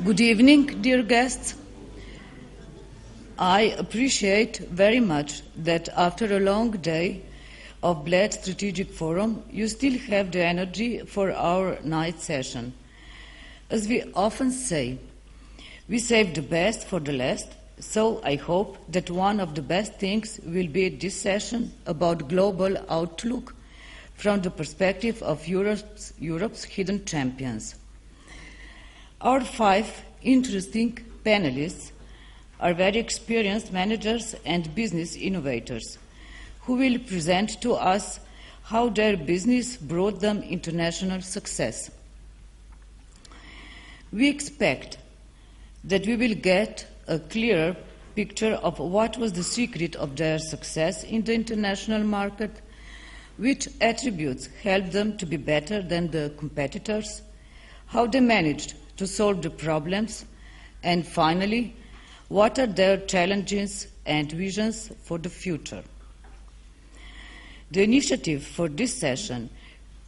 Good evening, dear guests. I appreciate very much that after a long day of Bled Strategic Forum, you still have the energy for our night session. As we often say, we save the best for the last, so I hope that one of the best things will be this session about global outlook from the perspective of Europe's hidden champions. Our 5 interesting panelists are very experienced managers and business innovators who will present to us how their business brought them international success. We expect that we will get a clearer picture of what was the secret of their success in the international market, which attributes helped them to be better than the competitors, how they managed to solve the problems, and finally, what are their challenges and visions for the future. The initiative for this session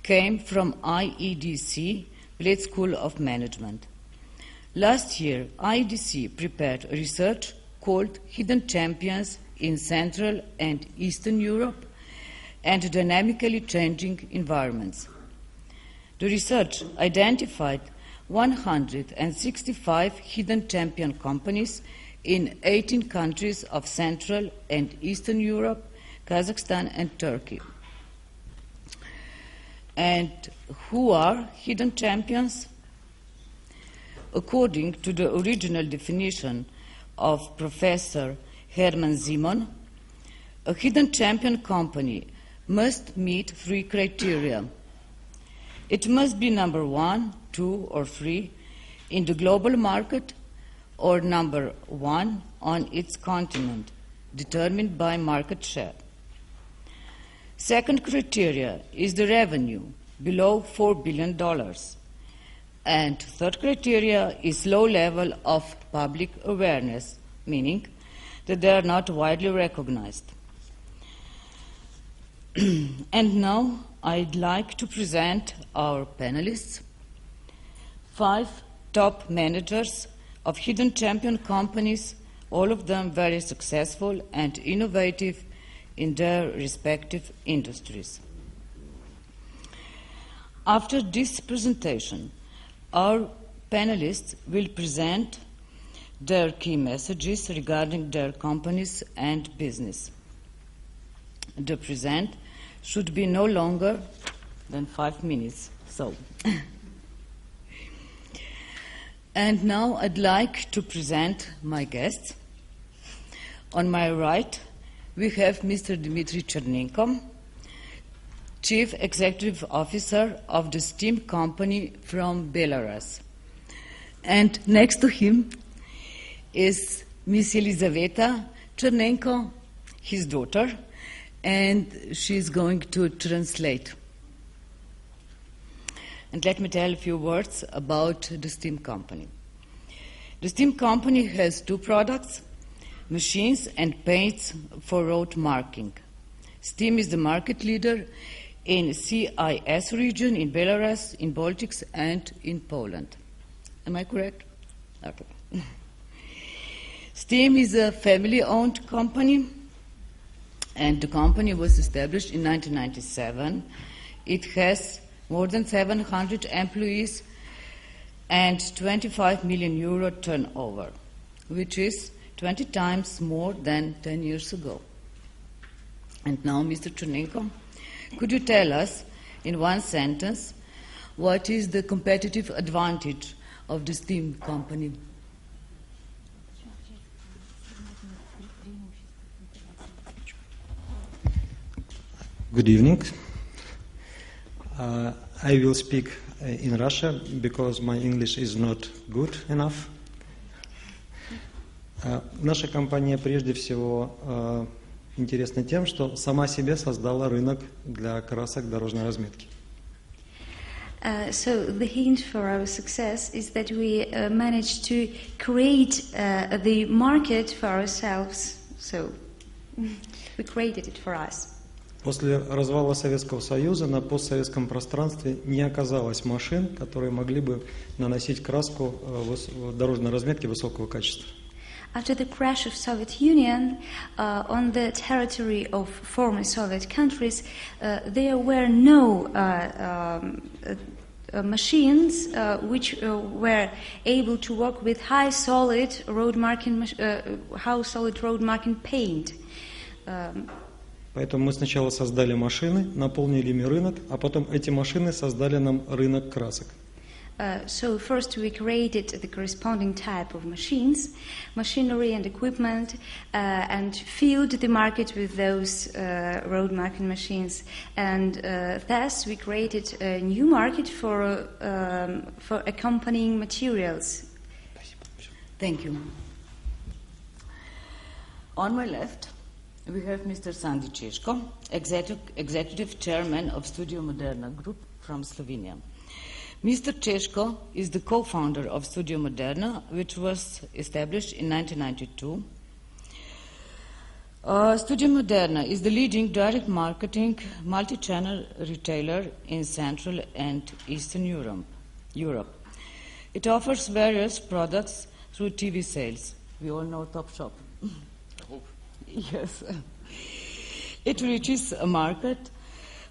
came from IEDC, Bled School of Management. Last year, IEDC prepared research called Hidden Champions in Central and Eastern Europe and Dynamically Changing Environments. The research identified 165 hidden champion companies in 18 countries of Central and Eastern Europe, Kazakhstan and Turkey. And who are hidden champions? According to the original definition of Professor Hermann Simon, a hidden champion company must meet 3 criteria. It must be number 1, 2, or 3 in the global market, or number 1 on its continent, determined by market share. Second criteria is the revenue, below $4 billion. And third criteria is low level of public awareness, meaning that they are not widely recognized. And now I'd like to present our panelists, 5 top managers of hidden champion companies, all of them very successful and innovative in their respective industries. After this presentation, our panelists will present their key messages regarding their companies and business. The present should be no longer than 5 minutes. And now I'd like to present my guests. On my right, we have Mr. Dmitry Chernenko, Chief Executive Officer of the steam company from Belarus. And next to him is Miss Elizaveta Chernenko, his daughter, and she's going to translate. And let me tell a few words about the steam company. The steam company has 2 products, machines and paints for road marking. Steam is the market leader in CIS region, in Belarus, in Baltics, and in Poland. Am I correct? Okay. Steam is a family-owned company, and the company was established in 1997. It has more than 700 employees and 25 million euro turnover, which is 20 times more than 10 years ago. And now, Mr. Chernenko, could you tell us in 1 sentence what is the competitive advantage of the steam company? Good evening. I will speak in Russia because my English is not good enough. Наша компания прежде всего интересна тем, что сама себе создала рынок для красок дорожной разметки. So the hint for our success is that we managed to create the market for ourselves. So we created it for us. После развала Советского Союза на постсоветском пространстве не оказалось машин, которые могли бы наносить краску дорожной разметки высокого качества. After the crash of Soviet Union, on the territory of former Soviet countries, there were no machines which were able to work with high solid road marking paint. Поэтому мы сначала создали машины, наполнили ими рынок, а потом эти машины создали нам рынок красок. So first we created the corresponding type of machines, machinery and equipment, and filled the market with those road marking machines. And thus we created a new market for accompanying materials. Thank you. On my left, we have Mr. Sandi Češko, Executive Chairman of Studio Moderna Group from Slovenia. Mr. Češko is the co-founder of Studio Moderna, which was established in 1992. Studio Moderna is the leading direct marketing multi-channel retailer in Central and Eastern Europe. It offers various products through TV sales. We all know Topshop. I hope. Yes. It reaches a market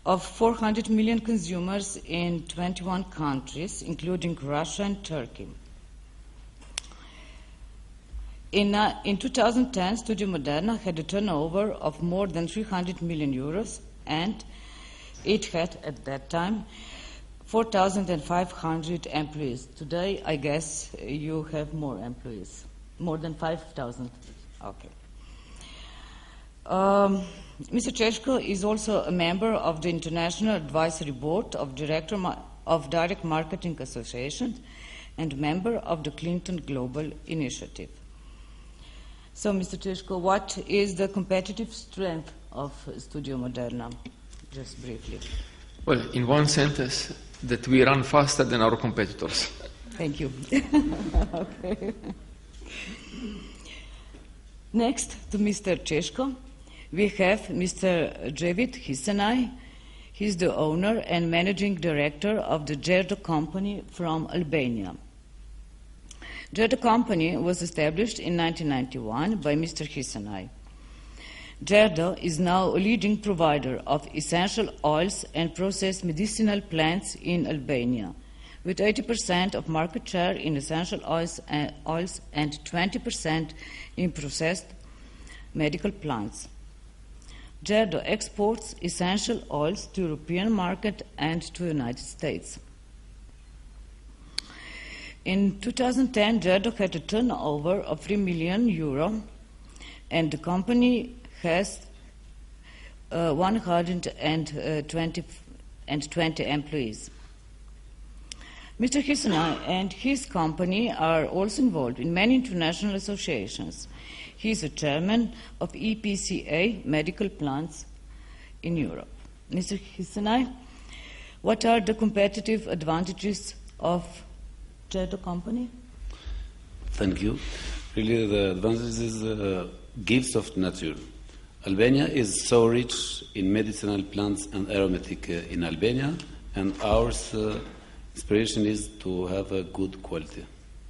of 400 million consumers in 21 countries, including Russia and Turkey. In 2010, Studio Moderna had a turnover of more than 300 million euros, and it had, at that time, 4,500 employees. Today, I guess you have more employees, more than 5,000. Okay. Mr. Češko is also a member of the International Advisory Board of Direct Marketing Association and member of the Clinton Global Initiative. So, Mr. Češko, what is the competitive strength of Studio Moderna? Just briefly. Well, in one sentence, that we run faster than our competitors. Thank you. Okay. Next to Mr. Češko, we have Mr. Javid Hisenaj. He's the owner and managing director of the Gerdo company from Albania. Gerdo company was established in 1991 by Mr. Hisenaj. Gerdo is now a leading provider of essential oils and processed medicinal plants in Albania, with 80% of market share in essential oils and 20% in processed medical plants. Gerdo exports essential oils to European market and to the United States. In 2010, Gerdo had a turnover of 3 million euro, and the company has 120 employees. Mr. Hisenaj and his company are also involved in many international associations. He is a chairman of EPCA medical plants in Europe. Mr. Hisenaj, what are the competitive advantages of Gerdo company? Thank you. Really, the advantages is gifts of nature. Albania is so rich in medicinal plants and aromatic in Albania, and our inspiration is to have a good quality.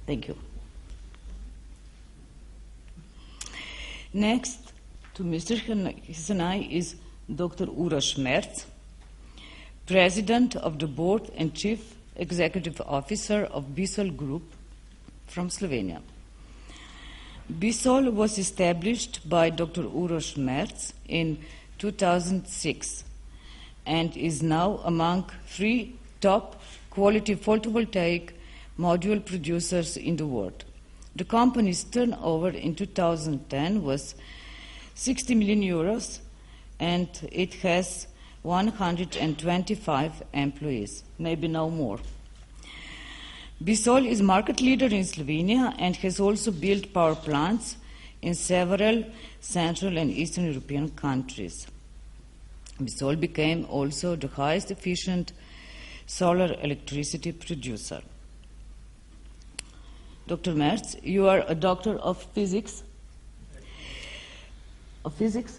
Thank you. Next to Mr. Hisenaj is Dr. Uroš Merc, President of the Board and Chief Executive Officer of Bisol Group from Slovenia. Bisol was established by Dr. Uroš Merc in 2006 and is now among 3 top quality photovoltaic module producers in the world. The company's turnover in 2010 was 60 million euros, and it has 125 employees, maybe no more. Bisol is market leader in Slovenia and has also built power plants in several Central and Eastern European countries. Bisol became also the highest efficient solar electricity producer. Dr. Merc, you are a doctor of physics? Of physics?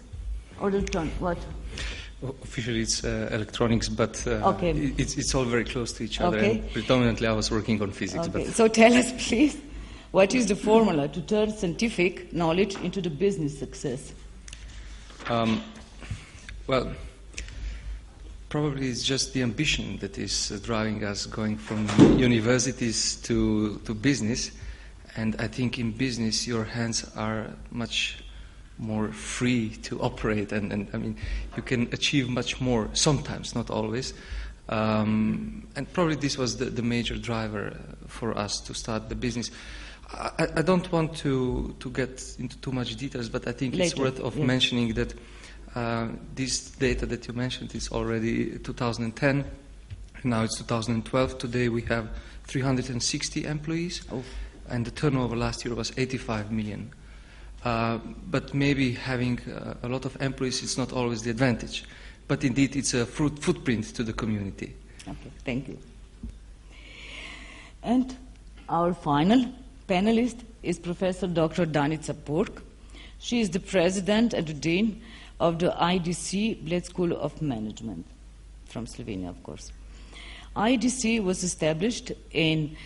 Or what? Officially, it's electronics, but Okay. it's all very close to each other. Okay. And predominantly, I was working on physics. Okay, But so tell us, please, what is the formula to turn scientific knowledge into the business success? well, probably it's just the ambition that is driving us, going from universities to business. And I think in business, your hands are much more free to operate, and I mean, you can achieve much more sometimes, not always. And probably this was the major driver for us to start the business. I don't want to get into too much details, but I think it's Later, worth of yes. mentioning that this data that you mentioned is already 2010. Now it's 2012. Today we have 360 employees, and the turnover last year was 85 million. But maybe having a lot of employees is not always the advantage. But indeed, it's a footprint to the community. Okay, thank you. And our final panelist is Professor Dr. Danica Purk. She is the president and the dean of the IDC Bled School of Management, from Slovenia, of course. IDC was established in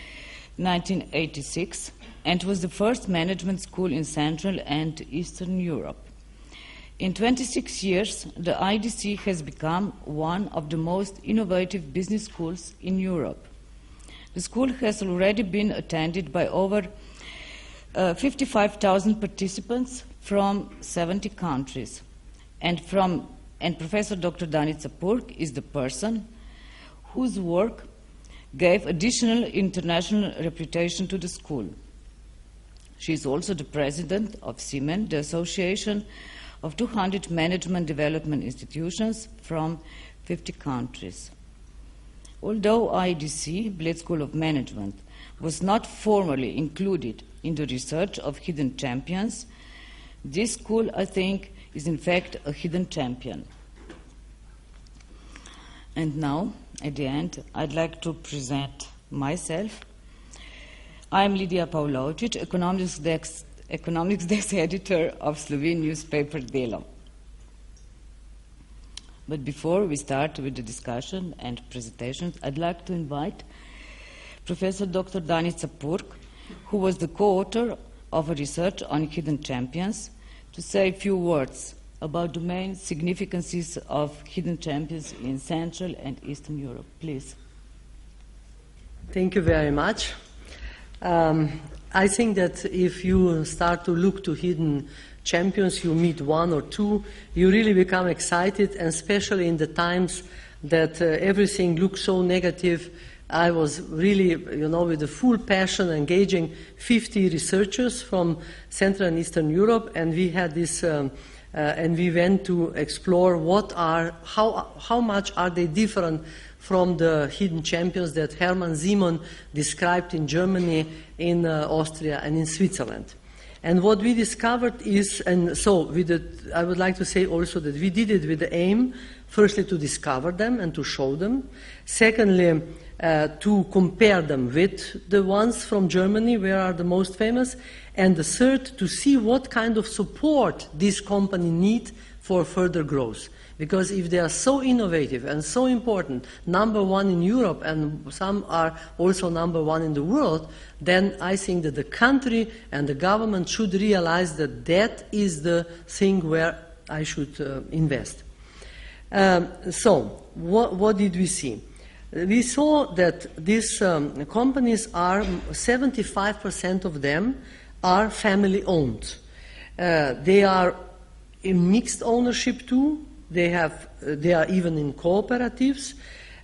1986 and was the first management school in Central and Eastern Europe. In 26 years, the IDC has become one of the most innovative business schools in Europe. The school has already been attended by over 55,000 participants from 70 countries. And Professor Dr. Danica Purk is the person whose work gave additional international reputation to the school. She is also the president of SIMEN, the Association of 200 Management Development Institutions from 50 countries. Although IDC, Bled School of Management, was not formally included in the research of hidden champions, this school, I think, is in fact a hidden champion. And now, at the end, I'd like to present myself. I'm Lidija Pavlovčič, economics desk editor of Slovene newspaper Delo. But before we start with the discussion and presentations, I'd like to invite Professor Dr. Danica Purk, who was the co-author of a research on hidden champions, to say a few words about the main significances of hidden champions in Central and Eastern Europe. Please. Thank you very much. I think that if you start to look to hidden champions, you meet one or two, you really become excited, and especially in the times that everything looks so negative. I was really, with the full passion engaging 50 researchers from Central and Eastern Europe, and we had this, and we went to explore how much are they different from the hidden champions that Hermann Simon described in Germany, in Austria, and in Switzerland. And what we discovered is, and so I would like to say also that we did it with the aim, firstly, to discover them and to show them. Secondly, to compare them with the ones from Germany, where are the most famous. And the third, to see what kind of support this company needs for further growth. Because if they are so innovative and so important, number one in Europe, and some are also number one in the world, then I think that the country and the government should realize that that is the thing where I should invest. So, what did we see? We saw that these companies are, 75% of them are family-owned. They are in mixed ownership too. They are even in cooperatives,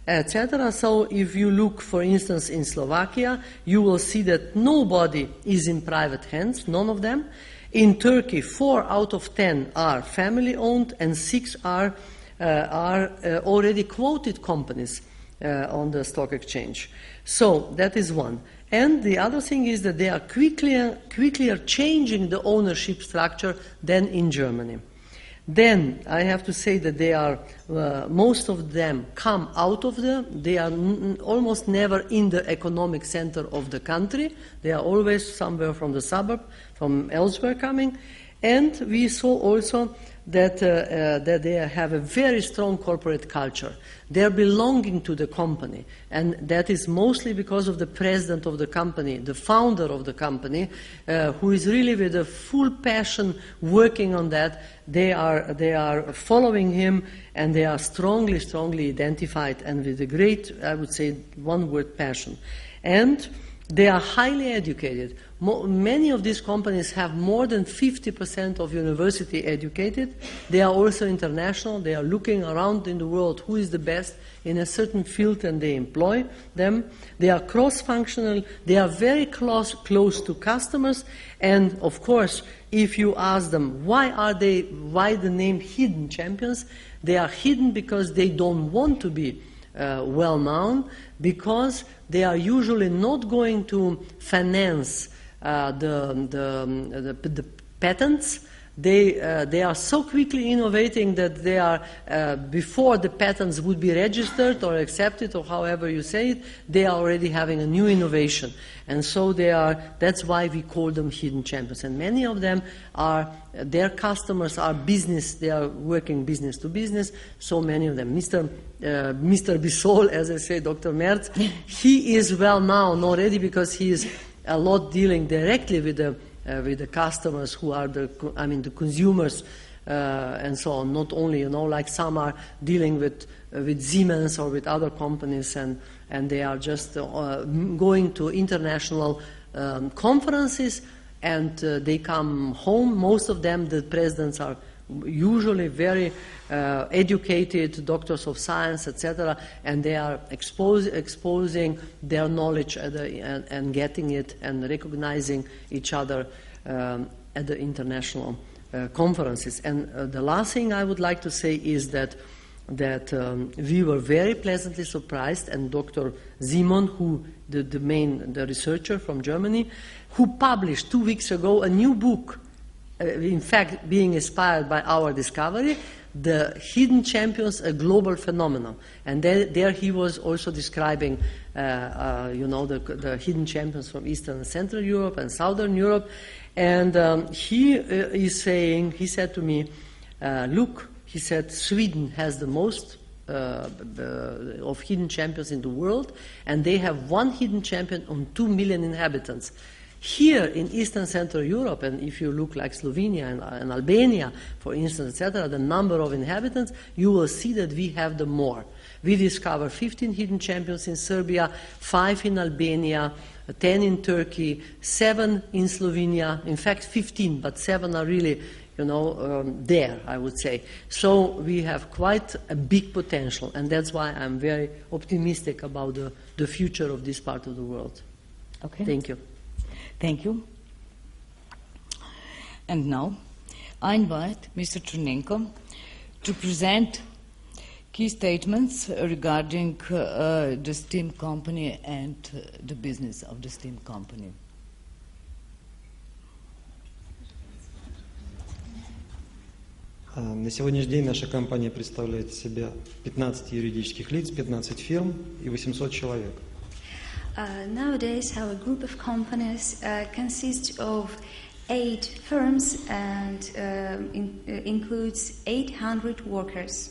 etc. So if you look, for instance, in Slovakia, you will see that nobody is in private hands, none of them. In Turkey, 4 out of 10 are family-owned, and 6 are already quoted companies on the stock exchange. So that is one. And the other thing is that they are quickly changing the ownership structure than in Germany. Then I have to say that they are, most of them come out of they are almost never in the economic center of the country. They are always somewhere from the suburb, from elsewhere coming. And we saw also that they have a very strong corporate culture. They're belonging to the company, and that is mostly because of the president of the company, the founder of the company, who is really with a full passion working on that. They are following him, and they are strongly identified, and with a great, I would say, one word, passion. And they are highly educated. Many of these companies have more than 50% of university educated. They are also international. They are looking around in the world who is the best in a certain field, and they employ them. They are cross-functional. They are very close to customers. And of course, if you ask them why the name Hidden Champions, they are hidden because they don't want to be well known, because they are usually not going to finance the patents. They are so quickly innovating that they are, before the patents would be registered or accepted, or however you say it, they are already having a new innovation. And so that's why we call them hidden champions. And many of them their customers are business, they are working business to business, so many of them. Mr. Bissol, as I say, Dr. Merz, he is well known already because he is a lot dealing directly with the customers who are the consumers and so on. Not only, like some are dealing with Siemens or with other companies, and they are just going to international conferences, and they come home. Most of them, the presidents, are usually very educated, doctors of science, etc., and they are exposing their knowledge and getting it and recognizing each other at the international conferences. And the last thing I would like to say is that we were very pleasantly surprised, and Dr. Simon, the researcher from Germany, who published 2 weeks ago a new book, in fact, being inspired by our discovery, The Hidden Champions, a Global Phenomenon. And there he was also describing, the hidden champions from Eastern and Central Europe and Southern Europe. And he said to me, look, he said, Sweden has the most of hidden champions in the world, and they have one hidden champion on 2 million inhabitants. Here in Eastern Central Europe, and if you look like Slovenia and Albania, for instance, etc., the number of inhabitants, you will see that we have the more. We discovered 15 hidden champions in Serbia, 5 in Albania, 10 in Turkey, 7 in Slovenia, in fact 15, but 7 are really there, I would say. So we have quite a big potential, and that's why I'm very optimistic about the future of this part of the world. Okay. Thank you. Thank you. And now I invite Mr. Chernenko to present key statements regarding the steam company and the business of the steam company. На сегодняшний день наша компания представляет из себя 15 юридических лиц, 15 фирм и 800 человек. Nowadays, our group of companies consists of 8 firms and includes 800 workers.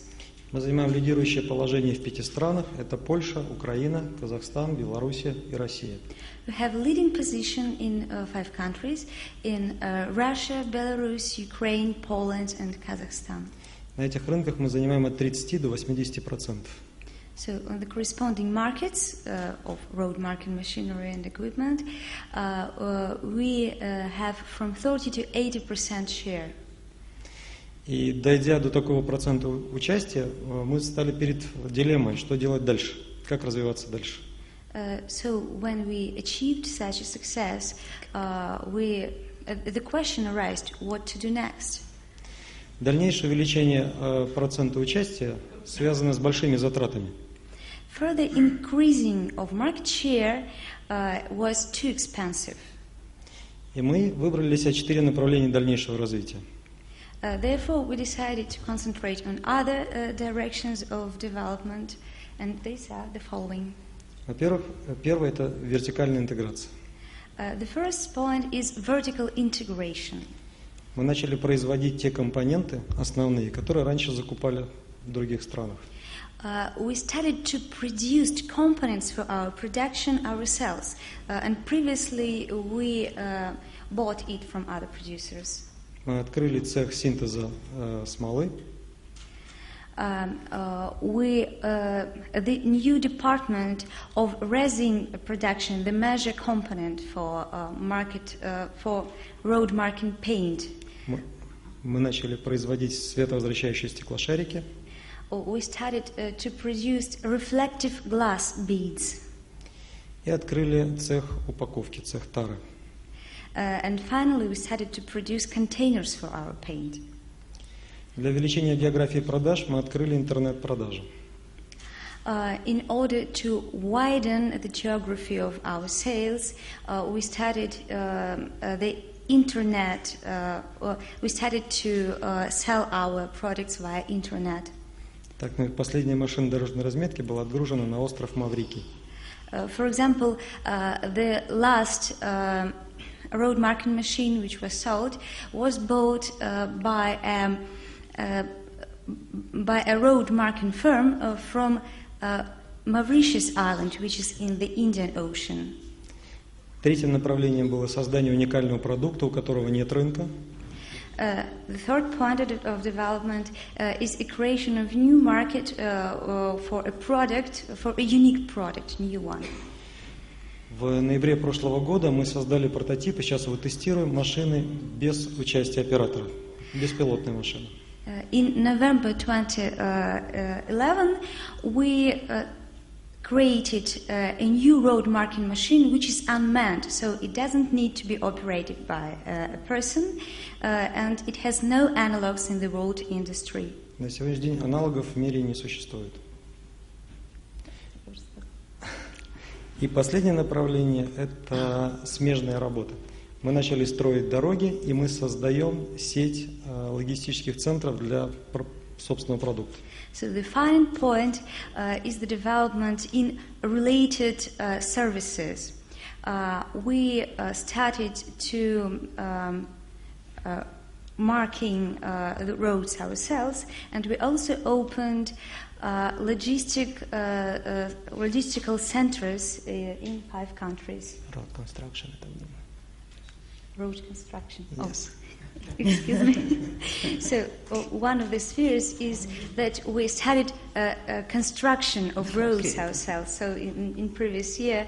Мы занимаем лидирующее положение в 5 странах. Это Польша, Украина, Казахстан, Белоруссия и Россия. We have a leading position in 5 countries, in Russia, Belarus, Ukraine, Poland and Kazakhstan. На этих рынках мы занимаем от 30 до 80%. So on the corresponding markets of road marking machinery and equipment, we have from 30 to 80% share. И дойдя до такого процента участия, мы стали перед дилеммой, что делать дальше, как развиваться дальше. So when we achieved such a success, the question arose, what to do next? Дальнейшее увеличение процента участия связано с большими затратами. Further increasing of market share was too expensive. И мы выбрали для себя 4 направления дальнейшего развития. Therefore, we decided to concentrate on other directions of development, and these are the following. Во-первых, первое – это вертикальная интеграция. The first point is vertical integration. Мы начали производить те компоненты основные, которые раньше закупали в других странах. We started to produce components for our production ourselves, and previously we bought it from other producers. Мы открыли цех синтеза смолы. The new department of resin production, the major component for for road marking paint. Мы начали производить световозвращающие стеклошарики. We started to produce reflective glass beads. И открыли цех упаковки, цех тары. And finally we started to produce containers for our paint. Для увеличения географии продаж мы открыли интернет-продажи. In order to widen the geography of our sales, we started the internet. We started to sell our products via internet. Так, последняя машина дорожной разметки была отгружена на остров Маврикий. For example, the last road marking machine which was sold was bought by a road marking firm from Mauritius Island, which is in the Indian Ocean. Третьим направлением было создание уникального продукта, у которого нет рынка. The third point of development is a creation of new market for a product, for a unique product, new one. В ноябре прошлого года мы создали прототип, и сейчас его тестируем, машины без участия оператора, беспилотные машины. In November 2011, we created a new road marking machine which is unmanned, so it doesn't need to be operated by a person, and it has no analogs in the road industry. На сегодняшний день аналогов в мире не существует. И последнее направление – это смежная работа. Мы начали строить дороги, и мы создаем сеть логистических центров для собственного продукта. So the final point is the development in related services. We started to marking the roads ourselves, and we also opened logistical centers in 5 countries. Road construction, это где? Road construction. Yes. Oh. Excuse me. So one of the spheres is that we started construction of roads ourselves. So in previous year,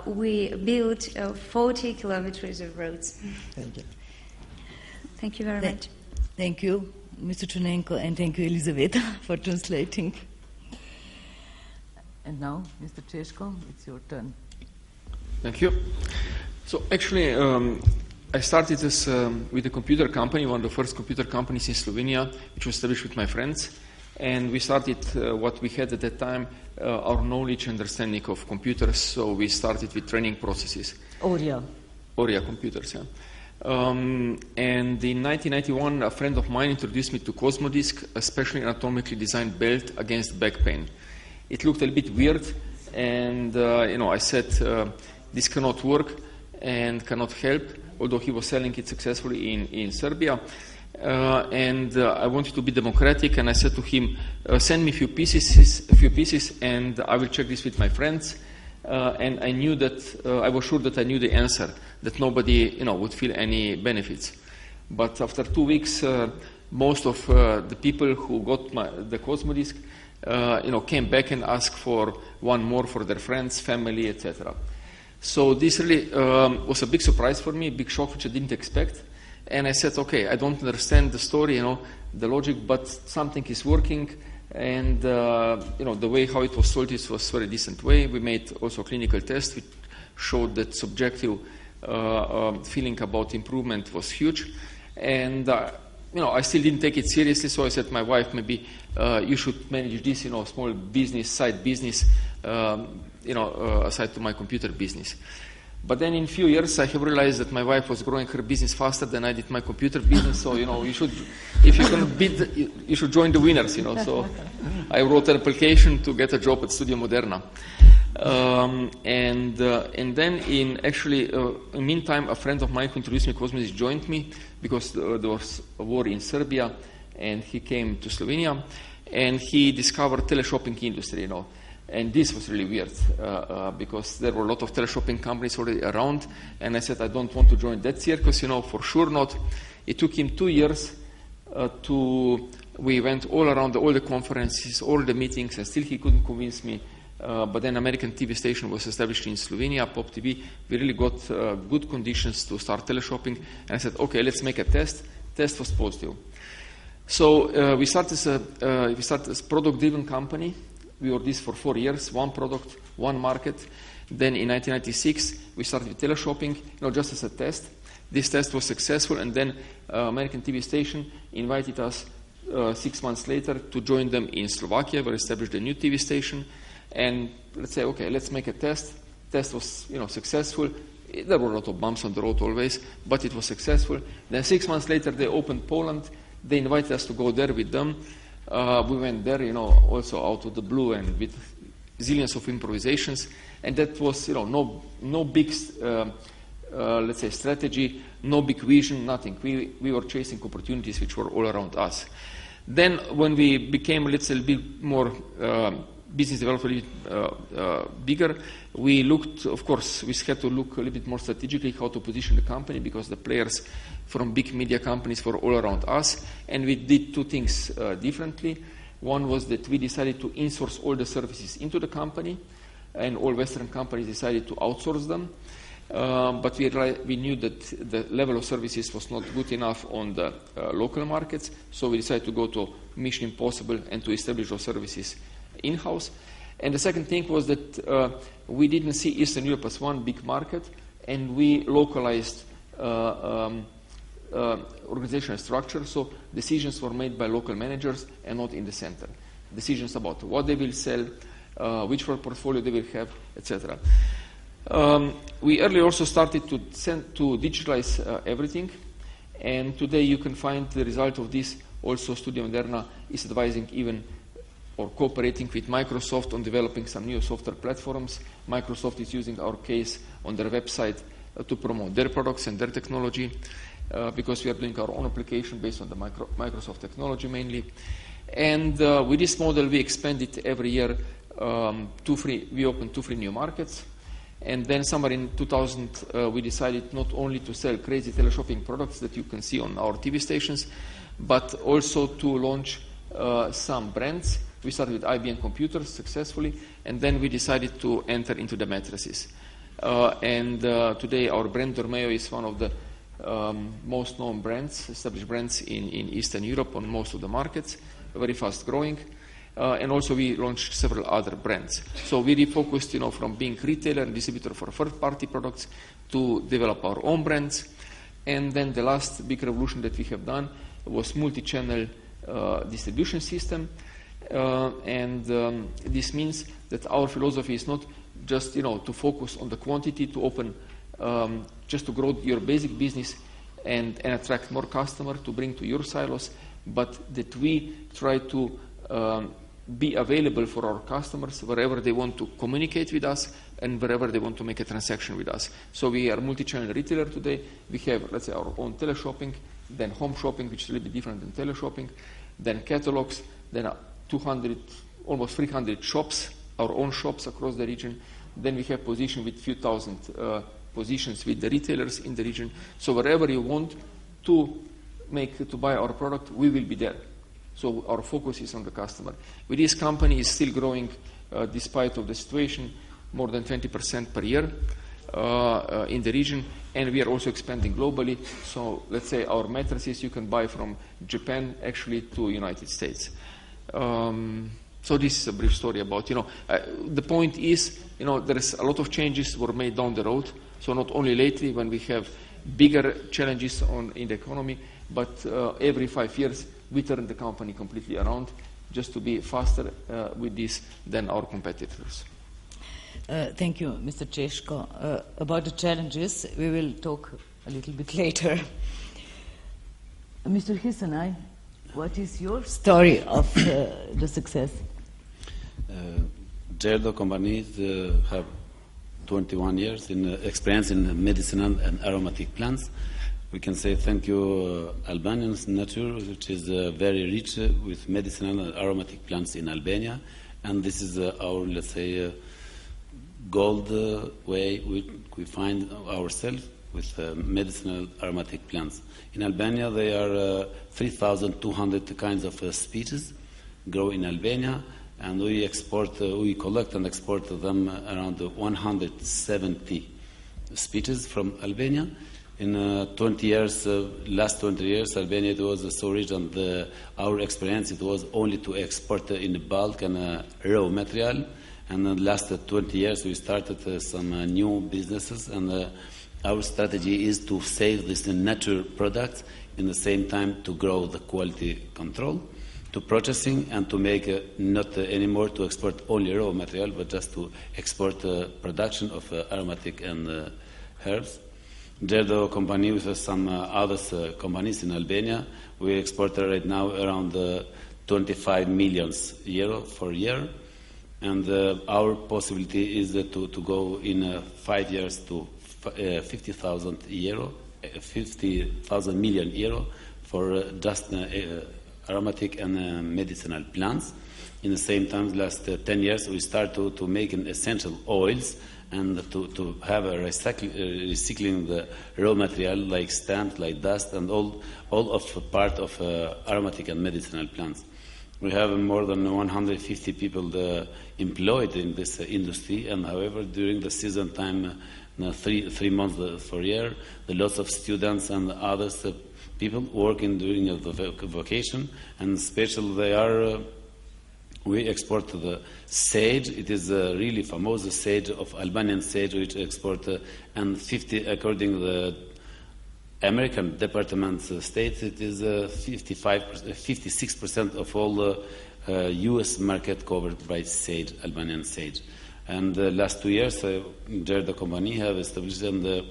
we built 40 kilometers of roads. Thank you. Thank you very much. Thank you, Mr. Chunenko, and thank you, Elizaveta, for translating. And now, Mr. Cheshko, it's your turn. Thank you. So actually, I started this with a computer company, one of the first computer companies in Slovenia, which was established with my friends. And we started what we had at that time, our knowledge and understanding of computers. So we started with training processes. Oria computers, yeah. And in 1991, a friend of mine introduced me to Cosmodisc, a specially anatomically designed belt against back pain. It looked a little bit weird, and I said, this cannot work and cannot help, although he was selling it successfully in Serbia. And I wanted to be democratic, and I said to him, send me a few pieces, and I will check this with my friends. And I knew that, I was sure that I knew the answer, that nobody would feel any benefits. But after 2 weeks, most of the people who got the Cosmodisc came back and asked for one more for their friends, family, etc. So this really was a big surprise for me, a big shock which I didn't expect. And I said, okay, I don't understand the story, the logic, but something is working. And the way how it was sold was a very decent way. We made also a clinical test which showed that subjective feeling about improvement was huge. And I still didn't take it seriously, so I said to my wife, maybe you should manage this, small business, side business, aside to my computer business. But then in a few years, I have realized that my wife was growing her business faster than I did my computer business. So, you should, if you're going to bid, you should join the winners, So I wrote an application to get a job at Studio Moderna. And then in the meantime, a friend of mine who introduced me to Cosmodisc joined me because there was a war in Serbia, and he came to Slovenia, and he discovered teleshopping industry, you know. And this was really weird because there were a lot of teleshopping companies already around, and I said, I don't want to join that circus, you know, for sure not. It took him 2 years we went all around all the conferences, all the meetings, and still he couldn't convince me. But then American TV station was established in Slovenia, Pop TV. We really got good conditions to start teleshopping, and I said, okay, let's make a test. Test was positive. So we started as a product-driven company. We were this for 4 years, one product, one market. Then in 1996, we started with teleshopping, just as a test. This test was successful, and then American TV station invited us 6 months later to join them in Slovakia. We established a new TV station, and let's say, okay, let's make a test. Test was, successful. There were a lot of bumps on the road always, but it was successful. Then 6 months later, they opened Poland. They invited us to go there with them. We went there, also out of the blue and with zillions of improvisations. And that was, no big, let's say, strategy, no big vision, nothing. We were chasing opportunities which were all around us. Then when we became a little bit more business development bigger, we looked, of course, we had to look a little bit more strategically how to position the company, because the players from big media companies were all around us, and we did two things differently. One was that we decided to insource all the services into the company, and all Western companies decided to outsource them. But we knew that the level of services was not good enough on the local markets, so we decided to go to Mission Impossible and to establish those services in-house. And the second thing was that we didn't see Eastern Europe as one big market, and we localized organizational structure, so decisions were made by local managers and not in the center. Decisions about what they will sell, which portfolio they will have, etc. We earlier also started to digitalize everything, and today you can find the result of this. Also, Studio Moderna is advising even or cooperating with Microsoft on developing some new software platforms. Microsoft is using our case on their website to promote their products and their technology, because we are doing our own application based on the Microsoft technology mainly. And with this model, we expanded every year. We opened 2 free new markets. And then somewhere in 2000, we decided not only to sell crazy teleshopping products that you can see on our TV stations, but also to launch some brands. We started with IBM computers successfully, and then we decided to enter into the mattresses. Today our brand Dormeo is one of the most known brands, established brands in Eastern Europe on most of the markets, very fast growing. And also we launched several other brands. So we refocused, from being retailer and distributor for third-party products to develop our own brands. And then the last big revolution that we have done was multi-channel distribution system. This means that our philosophy is not just, to focus on the quantity, to open, just to grow your basic business and attract more customers to bring to your silos, but that we try to be available for our customers wherever they want to communicate with us and wherever they want to make a transaction with us. So we are multi-channel retailer today. We have, let's say, our own teleshopping, then home shopping, which is a little bit different than teleshopping, then catalogs, then 200, almost 300 shops, our own shops across the region. Then we have position with few thousand positions with the retailers in the region. So wherever you want to buy our product, we will be there. So our focus is on the customer. With this company is still growing despite of the situation, more than 20% per year in the region, and we are also expanding globally. So let's say our mattresses you can buy from Japan actually to United States. So this is a brief story about, the point is, there is a lot of changes were made down the road. So not only lately when we have bigger challenges in the economy, but every 5 years we turn the company completely around just to be faster with this than our competitors. Thank you, Mr. Češko. About the challenges, we will talk a little bit later. Mr. Hisanaj, what is your story of the success? Gerdo companies have 21 years in experience in medicinal and aromatic plants. We can say thank you Albanian nature, which is very rich with medicinal and aromatic plants in Albania, and this is our, let's say, gold way we find ourselves with medicinal aromatic plants. In Albania, there are 3,200 kinds of species grow in Albania, and we collect and export them around 170 species from Albania. In 20 years, last 20 years, Albania it was so rich, and our experience it was only to export in bulk and raw material. And in the last 20 years, we started some new businesses, and our strategy is to save these natural products, in the same time to grow the quality control, to processing, and to make not anymore to export only raw material, but just to export production of aromatic and herbs. Gerdo company with some other companies in Albania, we export right now around 25 million euro for a year, and our possibility is to go in 5 years to 50,000 million euro for just aromatic and medicinal plants. In the same time, last 10 years, we start to make essential oils and to have a recycling the raw material like stamps, like dust, and all of part of aromatic and medicinal plants. We have more than 150 people employed in this industry, and however, during the season time, 3 months per year, lots of students and others people working during the vacation, and especially they are. We export the sage. It is really famous, the sage of Albanian sage, which export and 50, according to the American Department of State, it is 56% of all the U.S. market covered by sage, Albanian sage. And the last 2 years, Gerdo company have established and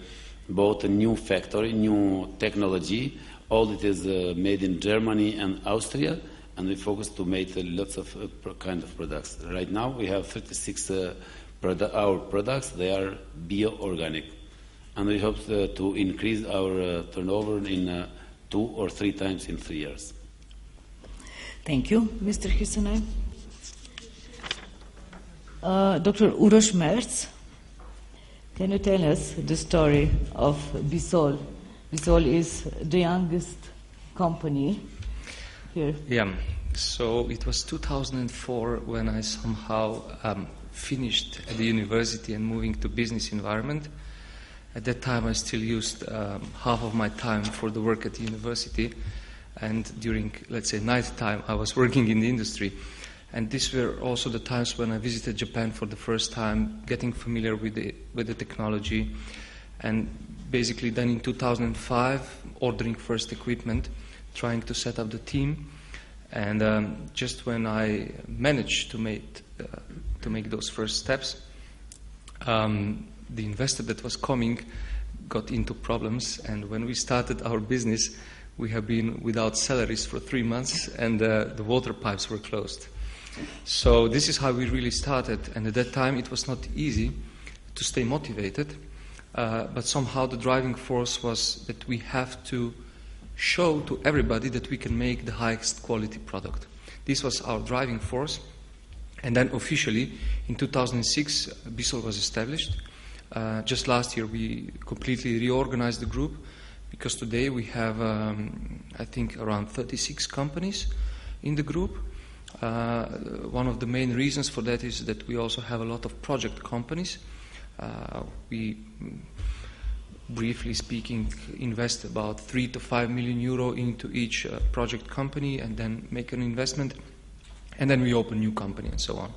bought a new factory, new technology. All it is made in Germany and Austria. And we focus to make lots of kind of products. Right now we have 36 our products. They are bio-organic, and we hope to increase our turnover in 2 or 3 times in 3 years. Thank you, Mr. Hisenay. Dr. Uroš Merz, can you tell us the story of Bisol? Bisol is the youngest company here. Yeah, so it was 2004 when I somehow finished at the university and moving to business environment. At that time I still used half of my time for the work at the university, and during, let's say, night time I was working in the industry. And these were also the times when I visited Japan for the first time, getting familiar with the technology, and basically then in 2005 ordering first equipment, trying to set up the team, and just when I managed to make those first steps, the investor that was coming got into problems, and when we started our business, we have been without salaries for 3 months, and the water pipes were closed. So this is how we really started, and at that time it was not easy to stay motivated, but somehow the driving force was that we have to show to everybody that we can make the highest quality product. This was our driving force. And then officially in 2006 Bisol was established. Just last year we completely reorganized the group, because today we have I think around 36 companies in the group. One of the main reasons for that is that we also have a lot of project companies. We, briefly speaking, invest about 3 to 5 million euro into each project company, and then make an investment, and then we open new company and so on.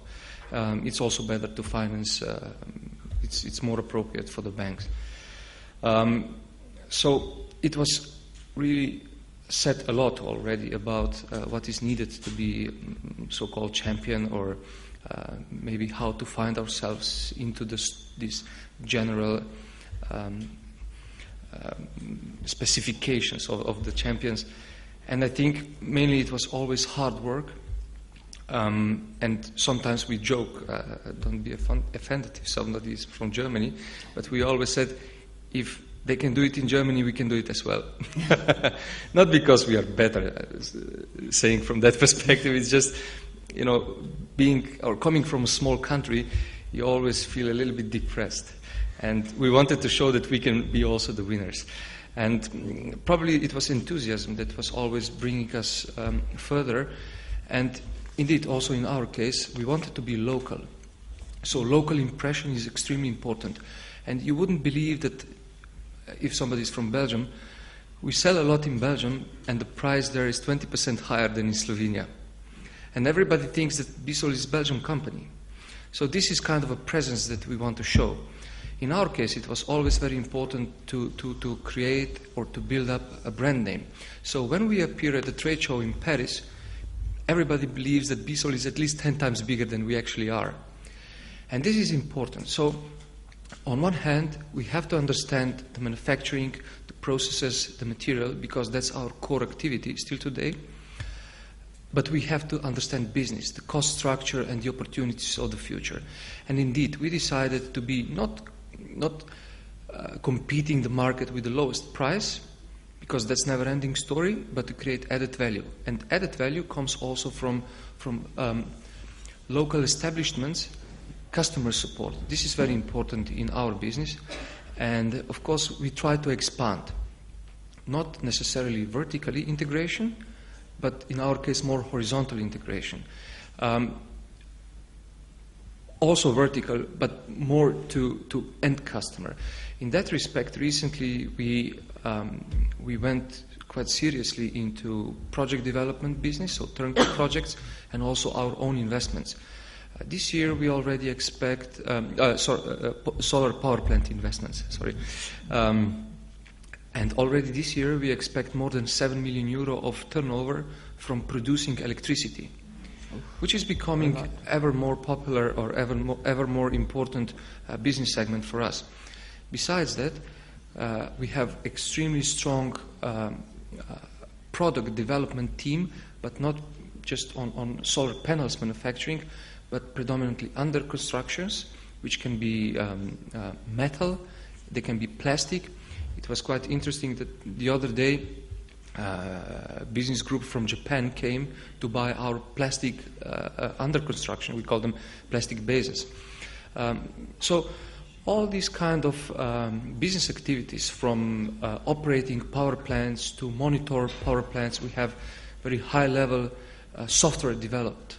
It's also better to finance. It's more appropriate for the banks. So it was really said a lot already about what is needed to be so-called champion, or maybe how to find ourselves into this general specifications of the champions. And I think mainly it was always hard work, And sometimes we joke, don't be offended if somebody is from Germany, but we always said, if they can do it in Germany, we can do it as well. Not because we are better, saying from that perspective, it's just, you know, being or coming from a small country, you always feel a little bit depressed. And we wanted to show that we can be also the winners. And probably it was enthusiasm that was always bringing us further. And indeed, also in our case, we wanted to be local. So local impression is extremely important. And you wouldn't believe that if somebody is from Belgium, we sell a lot in Belgium, and the price there is 20% higher than in Slovenia. And everybody thinks that Bissell is a Belgian company. So this is kind of a presence that we want to show. In our case, it was always very important to create or to build up a brand name. So when we appear at the trade show in Paris, everybody believes that Bissell is at least 10 times bigger than we actually are. And this is important. So on one hand, we have to understand the manufacturing, the processes, the material, because that's our core activity still today. But we have to understand business, the cost structure and the opportunities of the future. And indeed, we decided to be not competing the market with the lowest price, because that's a never-ending story, but to create added value. And added value comes also from local establishments, customer support. This is very important in our business. And of course, we try to expand, not necessarily vertically integration, but in our case, more horizontal integration. Also vertical, but more to end customer. In that respect, recently we went quite seriously into project development business, so turnkey projects, and also our own investments. This year we already expect solar power plant investments. And already this year we expect more than 7 million euro of turnover from producing electricity, which is becoming ever more popular or ever more important business segment for us. Besides that, we have extremely strong product development team, but not just on solar panels manufacturing, but predominantly under constructions, which can be metal, they can be plastic. It was quite interesting that the other day a business group from Japan came to buy our plastic under construction. We call them plastic bases. So all these kind of business activities, from operating power plants to monitor power plants, we have very high-level software developed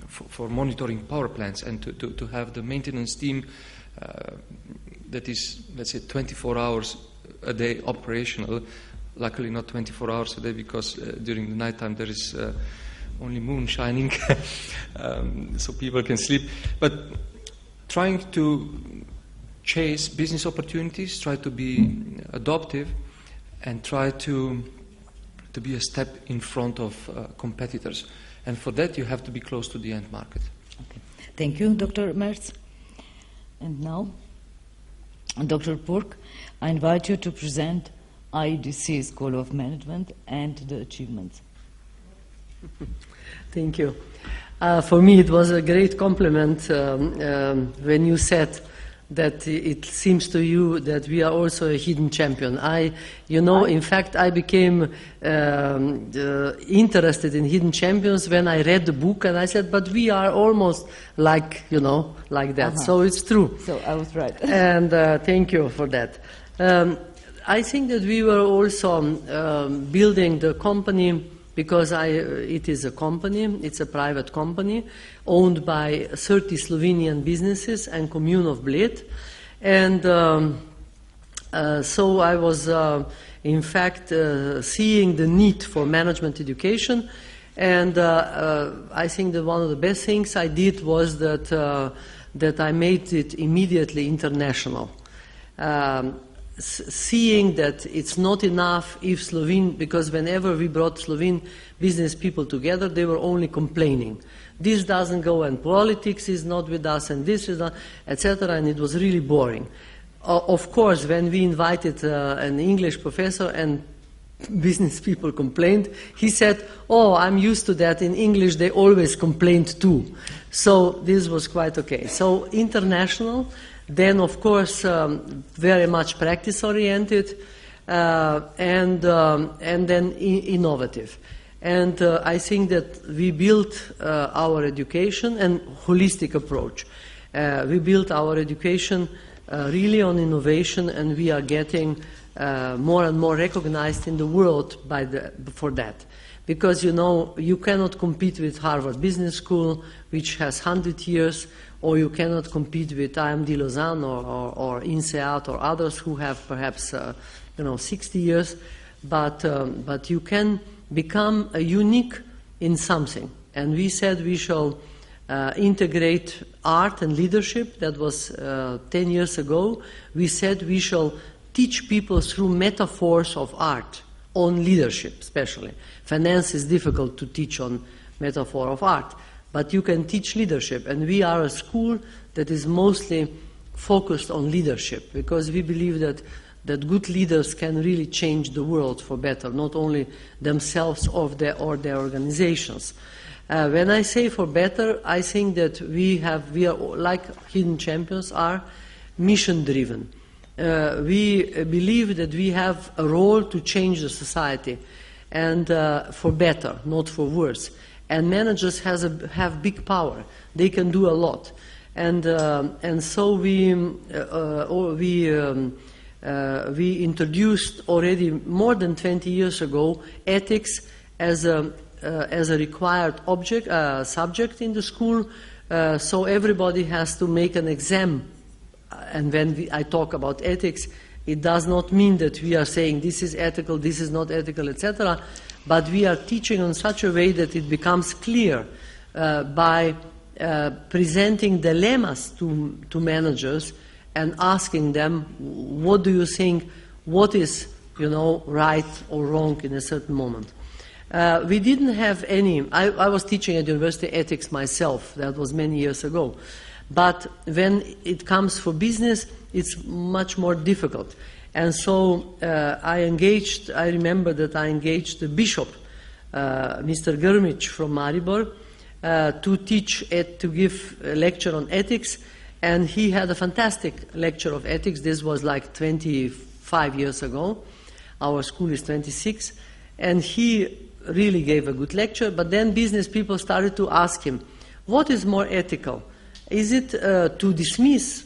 for monitoring power plants, and to have the maintenance team that is, let's say, 24 hours a day operational. Luckily not 24 hours a day, because during the nighttime there is only moon shining, so people can sleep. But trying to chase business opportunities, try to be adaptive, and try to be a step in front of competitors. And for that you have to be close to the end market. Okay. Thank you, Dr. Merz. And now, Dr. Purk, I invite you to present IEDC School of Management and the achievements. Thank you. For me, it was a great compliment when you said that it seems to you that we are also a hidden champion. In fact, I became interested in hidden champions when I read the book, and I said, but we are almost like that. So it's true. So I was right. And thank you for that. I think that we were also building the company because it is a company, it's a private company owned by 30 Slovenian businesses and Commune of Bled. And so I was, in fact, seeing the need for management education. And I think that one of the best things I did was that I made it immediately international. Seeing that it's not enough if Slovene, because whenever we brought Slovene business people together, they were only complaining. This doesn't go, and politics is not with us, and this is not, etc., and it was really boring. Of course, when we invited an English professor, and business people complained. He said, "Oh, I'm used to that. In English, they always complained too." So this was quite okay. So international, then of course very much practice-oriented, and then innovative. And I think that we built our education and holistic approach. We built our education really on innovation, and we are getting more and more recognized in the world for that. Because, you know, you cannot compete with Harvard Business School, which has 100 years, or you cannot compete with IMD Lausanne or INSEAD or others who have perhaps 60 years. But you can become unique in something. And we said we shall integrate art and leadership. That was 10 years ago. We said we shall teach people through metaphors of art, on leadership especially. Finance is difficult to teach on metaphor of art, but you can teach leadership. And we are a school that is mostly focused on leadership, because we believe that good leaders can really change the world for better, not only themselves or their organizations. When I say for better, I think that we are, like Hidden Champions, are mission-driven. We believe that we have a role to change the society, and for better, not for worse. And managers have big power; they can do a lot, and so we introduced already more than 20 years ago ethics as a required subject in the school. So everybody has to make an exam. And when I talk about ethics, it does not mean that we are saying this is ethical, this is not ethical, etc. But we are teaching in such a way that it becomes clear by presenting dilemmas to managers and asking them, what do you think, what is, right or wrong in a certain moment. We didn't have any. I was teaching at university ethics myself. That was many years ago. But when it comes for business, it's much more difficult. And so I remember that I engaged the bishop, Mr. Grmić from Maribor, to give a lecture on ethics. And he had a fantastic lecture of ethics. This was like 25 years ago. Our school is 26. And he really gave a good lecture. But then business people started to ask him, what is more ethical? Is it to dismiss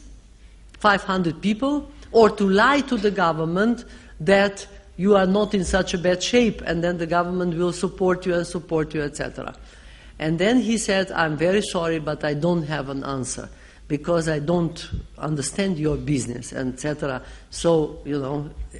500 people, or to lie to the government that you are not in such a bad shape, and then the government will support you, etc.? And then he said, I'm very sorry, but I don't have an answer, because I don't understand your business, etc. So,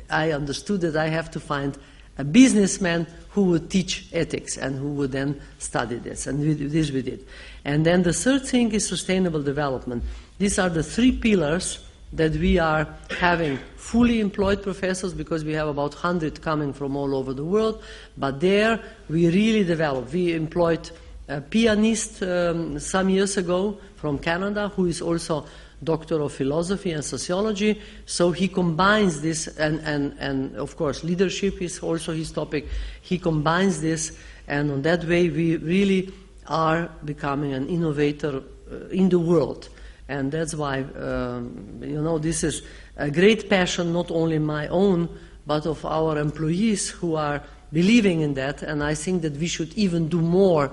I understood that I have to find a businessman who would teach ethics and who would then study this. And this we did. And then the third thing is sustainable development. These are the three pillars that we are having fully employed professors, because we have about 100 coming from all over the world. But there we really developed. We employed a pianist some years ago from Canada, who is also Doctor of Philosophy and Sociology. So he combines this, and of course leadership is also his topic. He combines this, and on that way we really are becoming an innovator in the world. And that's why, this is a great passion, not only my own, but of our employees who are believing in that. And I think that we should even do more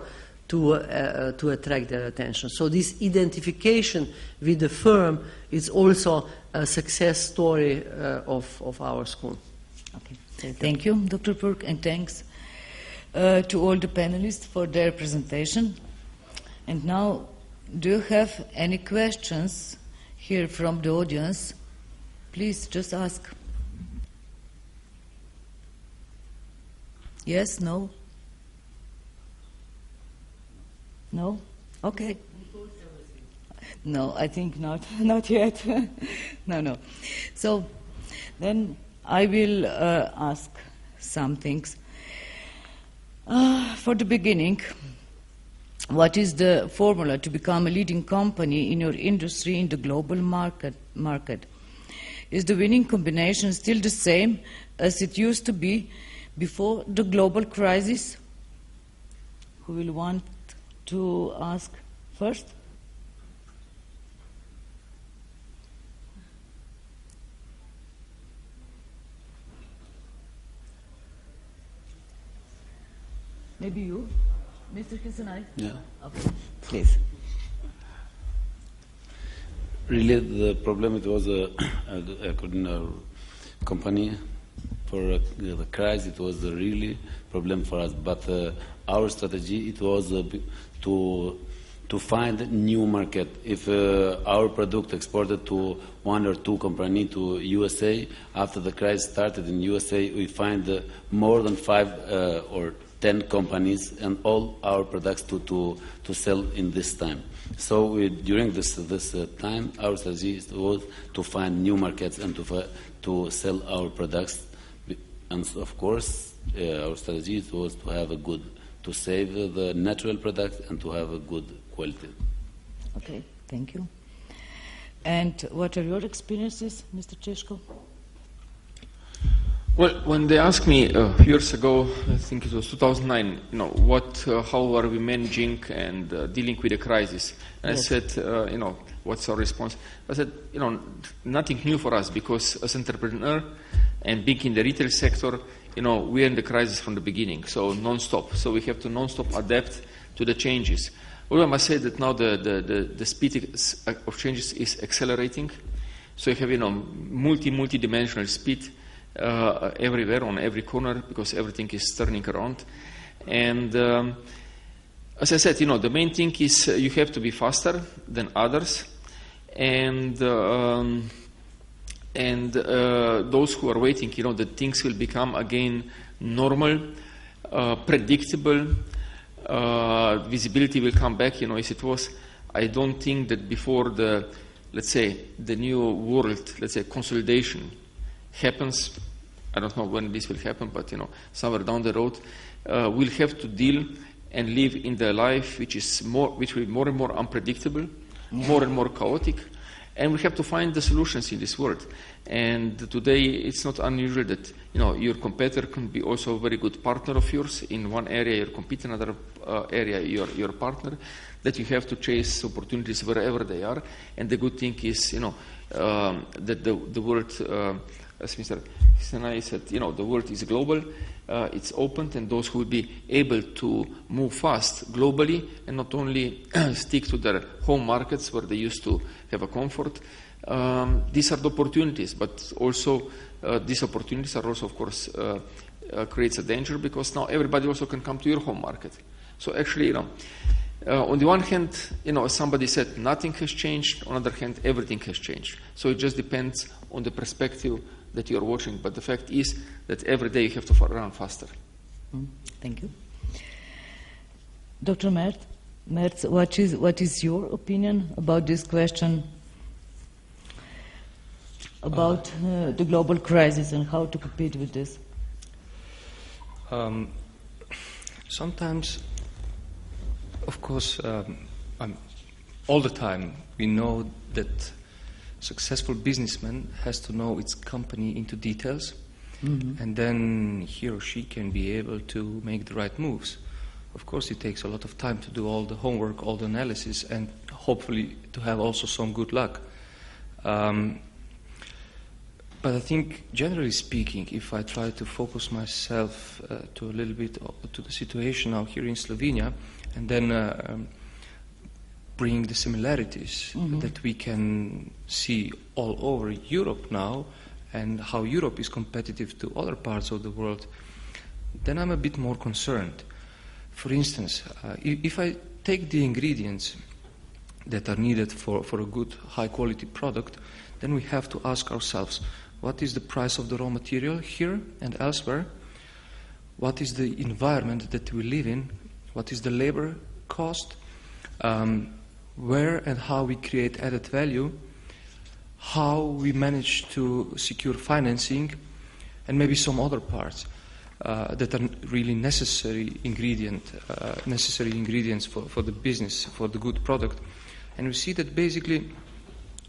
to attract their attention. So this identification with the firm is also a success story of our school. Okay. Thank you, Dr. Perk, and thanks to all the panelists for their presentation. And now, do you have any questions here from the audience? Please just ask. Yes, no? No? Okay. No, I think not. Not yet. No. So then I will ask some things. For the beginning, what is the formula to become a leading company in your industry in the global market? Is the winning combination still the same as it used to be before the global crisis? Who will want to ask first? Maybe you, Mr. Kisanai? Yeah. Okay, please. Really, the problem it was according to our company for the crisis. It was a really problem for us. But our strategy it was to find new market. If our product exported to one or two company to USA, after the crisis started in USA, we find more than 5 or 10 companies and all our products to sell in this time. So during this time, our strategy was to find new markets and to sell our products. And of course, our strategy was to have to save the natural product and to have a good quality. Okay, thank you. And what are your experiences, Mr. Cheshko? Well, when they asked me years ago, I think it was 2009, how are we managing and dealing with the crisis? And yes. I said, what's our response? I said, nothing new for us, because as entrepreneur and being in the retail sector, we're in the crisis from the beginning, so non-stop. So we have to non-stop adapt to the changes. Although I must say that now the speed of changes is accelerating. So you have, multi-dimensional speed everywhere, on every corner, because everything is turning around. And as I said, the main thing is you have to be faster than others, and those who are waiting, that things will become again normal, predictable, visibility will come back, as it was. I don't think that before the new world, consolidation happens. I don't know when this will happen, but somewhere down the road, we'll have to deal and live in the life which will be more and more unpredictable, more and more chaotic, and we have to find the solutions in this world. And today, it's not unusual that your competitor can be also a very good partner of yours. In one area, you're competing; another area, you're a partner. That you have to chase opportunities wherever they are. And the good thing is, that the world. As Mr. Sinai said, the world is global, it's open, and those who will be able to move fast globally and not only stick to their home markets where they used to have a comfort, these are the opportunities, but also these opportunities are also, of course, creates a danger, because now everybody also can come to your home market. So actually, on the one hand, as somebody said, nothing has changed. On the other hand, everything has changed. So it just depends on the perspective that you're watching, but the fact is that every day you have to run faster. Thank you. Dr. Merz, what is your opinion about this question, about the global crisis and how to compete with this? Sometimes, of course, all the time we know that successful businessman has to know its company into details, and then he or she can be able to make the right moves. Of course, it takes a lot of time to do all the homework, all the analysis, and hopefully to have also some good luck. But I think, generally speaking, if I try to focus myself to a little bit to the situation now here in Slovenia, and then bring the similarities that we can see all over Europe now, and how Europe is competitive to other parts of the world, then I'm a bit more concerned. For instance, if I take the ingredients that are needed for a good, high-quality product, then we have to ask ourselves, what is the price of the raw material here and elsewhere? What is the environment that we live in? What is the labor cost? Where and how we create added value, how we manage to secure financing, and maybe some other parts that are really necessary ingredients for the business, for the good product. And we see that basically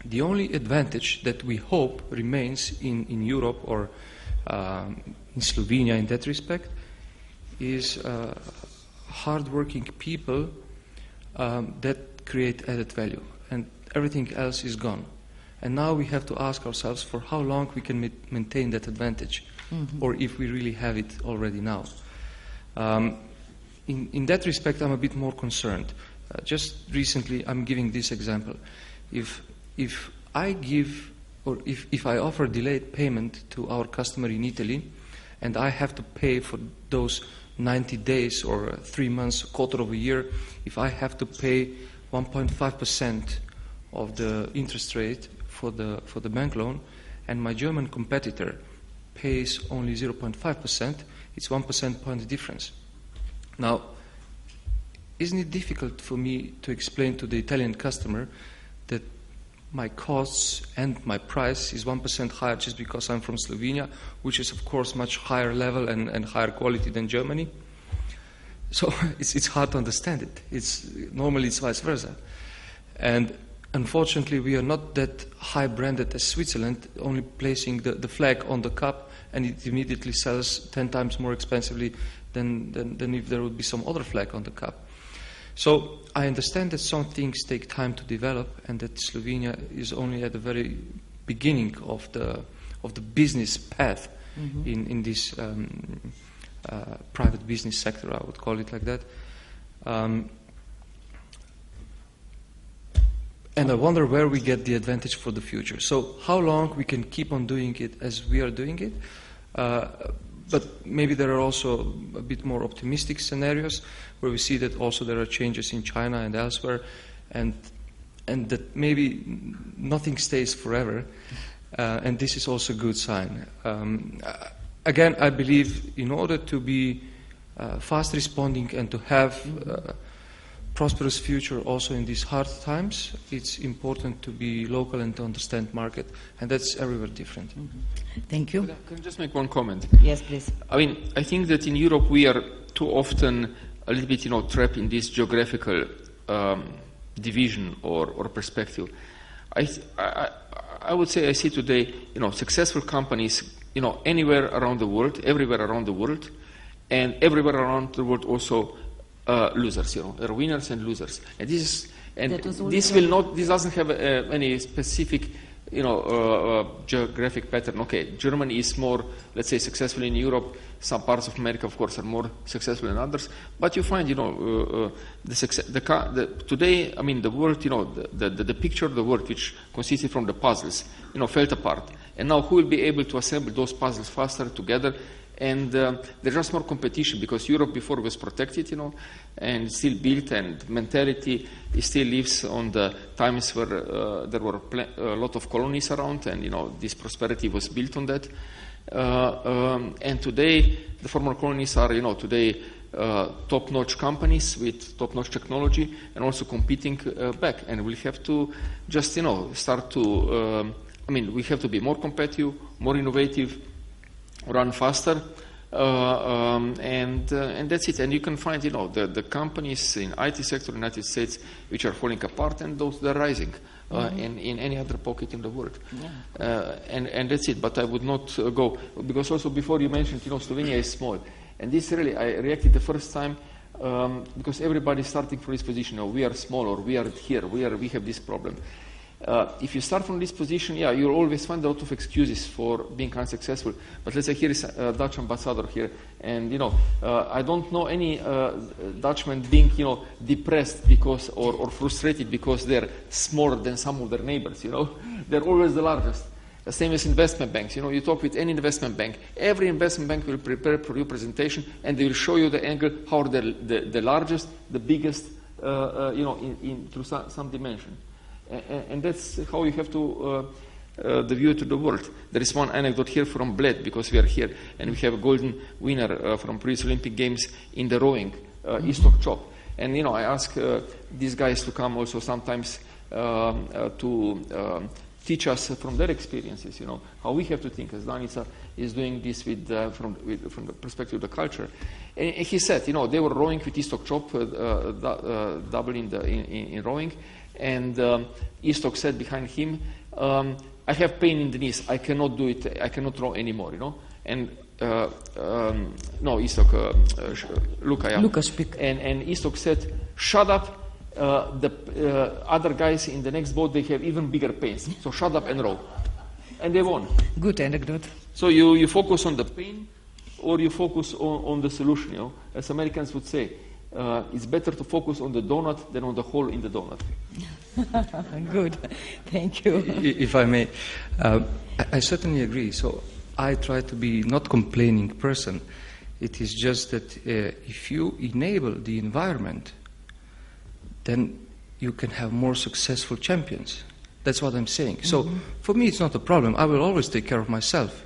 the only advantage that we hope remains in Europe or in Slovenia in that respect is hard-working people that create added value, and everything else is gone. And now we have to ask ourselves for how long we can maintain that advantage, or if we really have it already now. In that respect, I'm a bit more concerned. Just recently, I'm giving this example. If I give, or if I offer delayed payment to our customer in Italy, and I have to pay for those 90 days or 3 months, a quarter of a year, if I have to pay 1.5% of the interest rate for the bank loan, and my German competitor pays only 0.5%, it's 1 percentage point difference. Now, isn't it difficult for me to explain to the Italian customer that my costs and my price is 1% higher just because I'm from Slovenia, which is of course much higher level and higher quality than Germany? So it's hard to understand it. Normally it's vice versa. And unfortunately we are not that high branded as Switzerland, only placing the flag on the cup and it immediately sells 10 times more expensively than if there would be some other flag on the cup. So I understand that some things take time to develop and that Slovenia is only at the very beginning of the business path in this private business sector, I would call it like that. And I wonder where we get the advantage for the future. So how long we can keep on doing it as we are doing it. But maybe there are also a bit more optimistic scenarios where we see that also there are changes in China and elsewhere, and that maybe nothing stays forever, and this is also a good sign. Again, I believe in order to be fast responding and to have a prosperous future also in these hard times, it's important to be local and to understand market, and that's everywhere different. Thank you. Can I just make one comment? Yes, please. I mean, I think that in Europe we are too often a little bit, trapped in this geographical division or perspective. I would say I see today, successful companies, anywhere around the world, everywhere around the world, and everywhere around the world also losers. There are winners and losers, and this doesn't have any specific geographic pattern. Okay, Germany is more, let's say, successful in Europe. Some parts of America, of course, are more successful than others. But you find, today, I mean, the world, the picture of the world, which consisted from the puzzles, fell apart. And now, who will be able to assemble those puzzles faster together? And there's just more competition because Europe before was protected, and still built, and mentality still lives on the times where there were a lot of colonies around, and this prosperity was built on that. And today, the former colonies are, today top-notch companies with top-notch technology, and also competing back. And we have to just, start to. We have to be more competitive, more innovative, run faster, and that's it. And you can find, the companies in IT sector in the United States which are falling apart, and those that are rising in any other pocket in the world. Yeah. And that's it. But I would not go, because also before you mentioned, Slovenia is small, and this really I reacted the first time because everybody is starting from this position. We are small, or we are here. We have this problem. If you start from this position, you'll always find a lot of excuses for being unsuccessful. But let's say here is a Dutch ambassador here, and I don't know any Dutchman being depressed because or frustrated because they're smaller than some of their neighbors. They're always the largest. The same as investment banks. You talk with any investment bank. Every investment bank will prepare for you a presentation, and they will show you the angle how they're the largest, the biggest, through some dimension. And that's how you have to the view to the world. There is one anecdote here from Bled, because we are here, and we have a golden winner from previous Olympic Games in the rowing, Istok Chop. And I ask these guys to come also sometimes to teach us from their experiences. How we have to think, as Danica is doing this from the perspective of the culture. And he said, they were rowing with Istok Chop, double in rowing. And Istok said behind him, I have pain in the knees. I cannot do it. I cannot row anymore, and Luka, yeah. Luka speak. And Istok said, "Shut up." The other guys in the next boat, they have even bigger pains. So shut up and row. And they won. Good anecdote. So you focus on the pain or you focus on the solution. You know? As Americans would say, it's better to focus on the donut than on the hole in the donut. Good. Thank you. If I may, I certainly agree. So I try to be not complaining person. It is just that if you enable the environment, then you can have more successful champions. That's what I'm saying. So for me, it's not a problem. I will always take care of myself.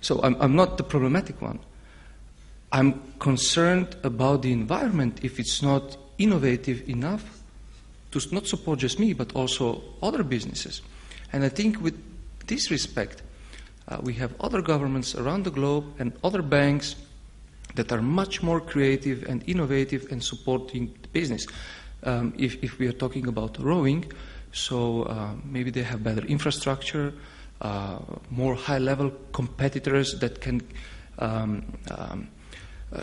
So I'm not the problematic one. I'm concerned about the environment if it's not innovative enough to not support just me, but also other businesses. And I think with this respect, we have other governments around the globe and other banks that are much more creative and innovative and supporting the business. If we are talking about rowing, so maybe they have better infrastructure, more high-level competitors that can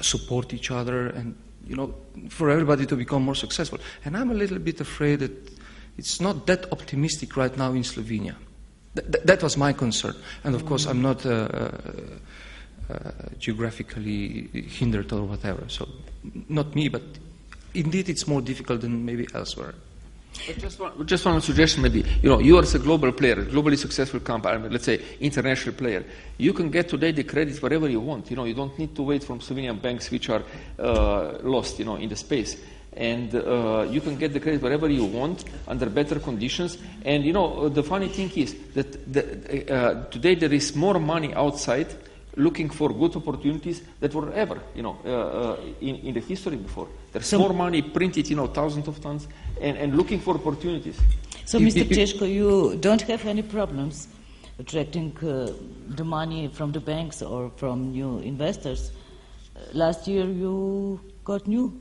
support each other, and for everybody to become more successful. And I'm a little bit afraid that it's not that optimistic right now in Slovenia. That was my concern. And of course, I'm not geographically hindered or whatever. So not me, but indeed it's more difficult than maybe elsewhere. But just one suggestion, maybe. You are a global player, globally successful company, let's say international player. You can get today the credit wherever you want. You don't need to wait from Slovenian banks which are lost, in the space. And you can get the credit wherever you want under better conditions. And the funny thing is that today there is more money outside looking for good opportunities that were ever, in the history before. There's more money printed, thousands of tons, and looking for opportunities. So, Mr. Cheshko, you don't have any problems attracting the money from the banks or from new investors. Last year you got new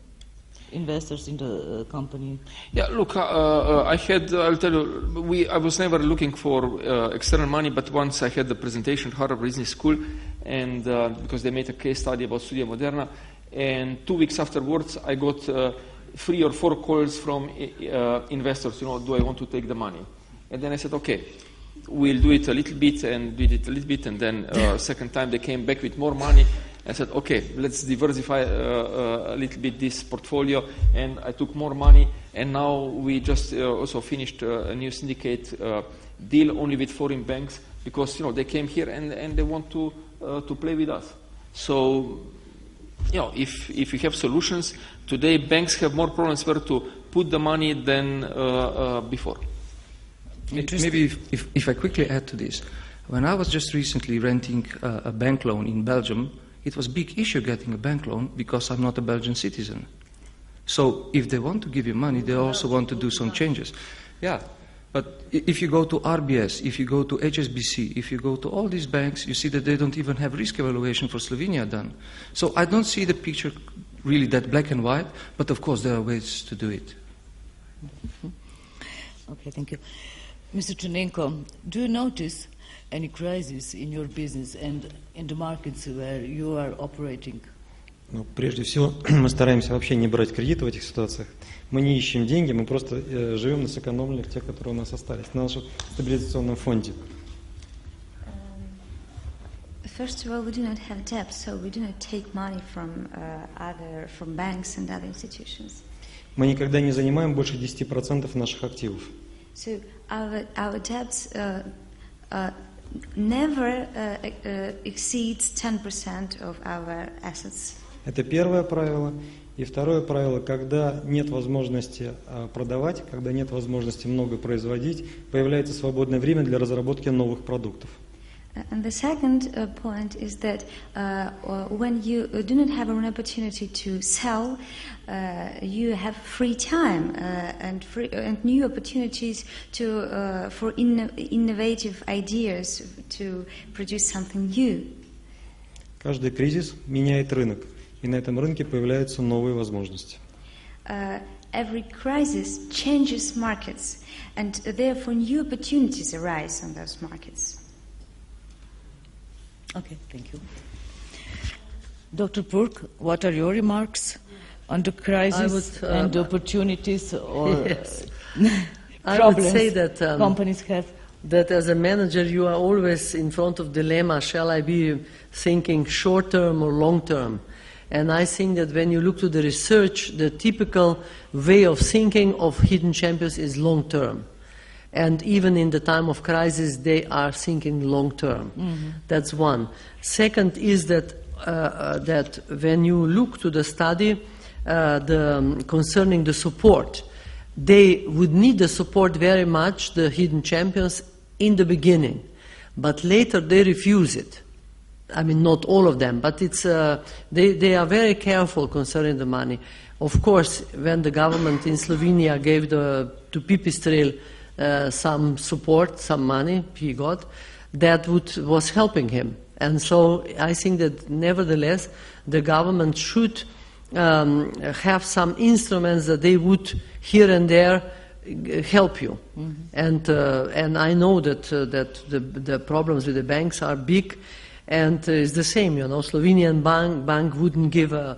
investors in the company. Yeah, look, I'll tell you, I was never looking for external money, but once I had the presentation at Harvard Business School, and because they made a case study about Studia Moderna, and 2 weeks afterwards I got 3 or 4 calls from investors, do I want to take the money? And then I said, okay, we'll do it a little bit, and did it a little bit, and then second time they came back with more money. I said, okay, let's diversify a little bit this portfolio, and I took more money, and now we just also finished a new syndicate deal only with foreign banks, because they came here and they want to play with us. So, if you have solutions, today banks have more problems where to put the money than before. Maybe if I quickly add to this, when I was just recently renting a bank loan in Belgium, it was a big issue getting a bank loan because I'm not a Belgian citizen. So if they want to give you money, they also want to do some changes. Yeah, but if you go to RBS, if you go to HSBC, if you go to all these banks, you see that they don't even have risk evaluation for Slovenia done. So I don't see the picture really that black and white, but of course there are ways to do it. Okay, thank you. Mr. Chernenko, do you notice any crisis in your business and in the markets where you are operating? Прежде всего, мы стараемся вообще не брать кредиты в этих ситуациях. Мы не ищем деньги, мы просто живем на сэкономленных тех, которые у нас остались, на нашем стабилизационном фонде. First of all, we do not have debt, so we do not take money from banks and other institutions. Мы никогда не занимаем больше 10% наших активов. So our debts never exceeds 10% of our assets. Это первое правило. И второе правило, когда нет возможности продавать, когда нет возможности много производить, появляется свободное время для разработки новых продуктов. And the second point is that when you do not have an opportunity to sell, you have free time and new opportunities for innovative ideas to produce something new. Каждый кризис меняет рынок, и на этом рынке появляются новые возможности. Every crisis changes markets, and therefore new opportunities arise on those markets. Okay, thank you. Dr. Purk, what are your remarks on the crisis and opportunities or yes. problems I would say that companies have? That as a manager you are always in front of dilemma, shall I be thinking short term or long term? And I think that when you look to the research, the typical way of thinking of hidden champions is long term. And even in the time of crisis, they are thinking long term. Mm-hmm. That's one. Second is that that when you look to the study concerning the support, they would need the support very much, the hidden champions, in the beginning, but later they refuse it. I mean, not all of them, but it's they are very careful concerning the money. Of course, when the government in Slovenia gave to Pipistrel some support, some money he got, that was helping him. And so I think that nevertheless the government should have some instruments that they would here and there help you. Mm-hmm. And I know that the problems with the banks are big, and it's the same. Slovenian bank wouldn't give a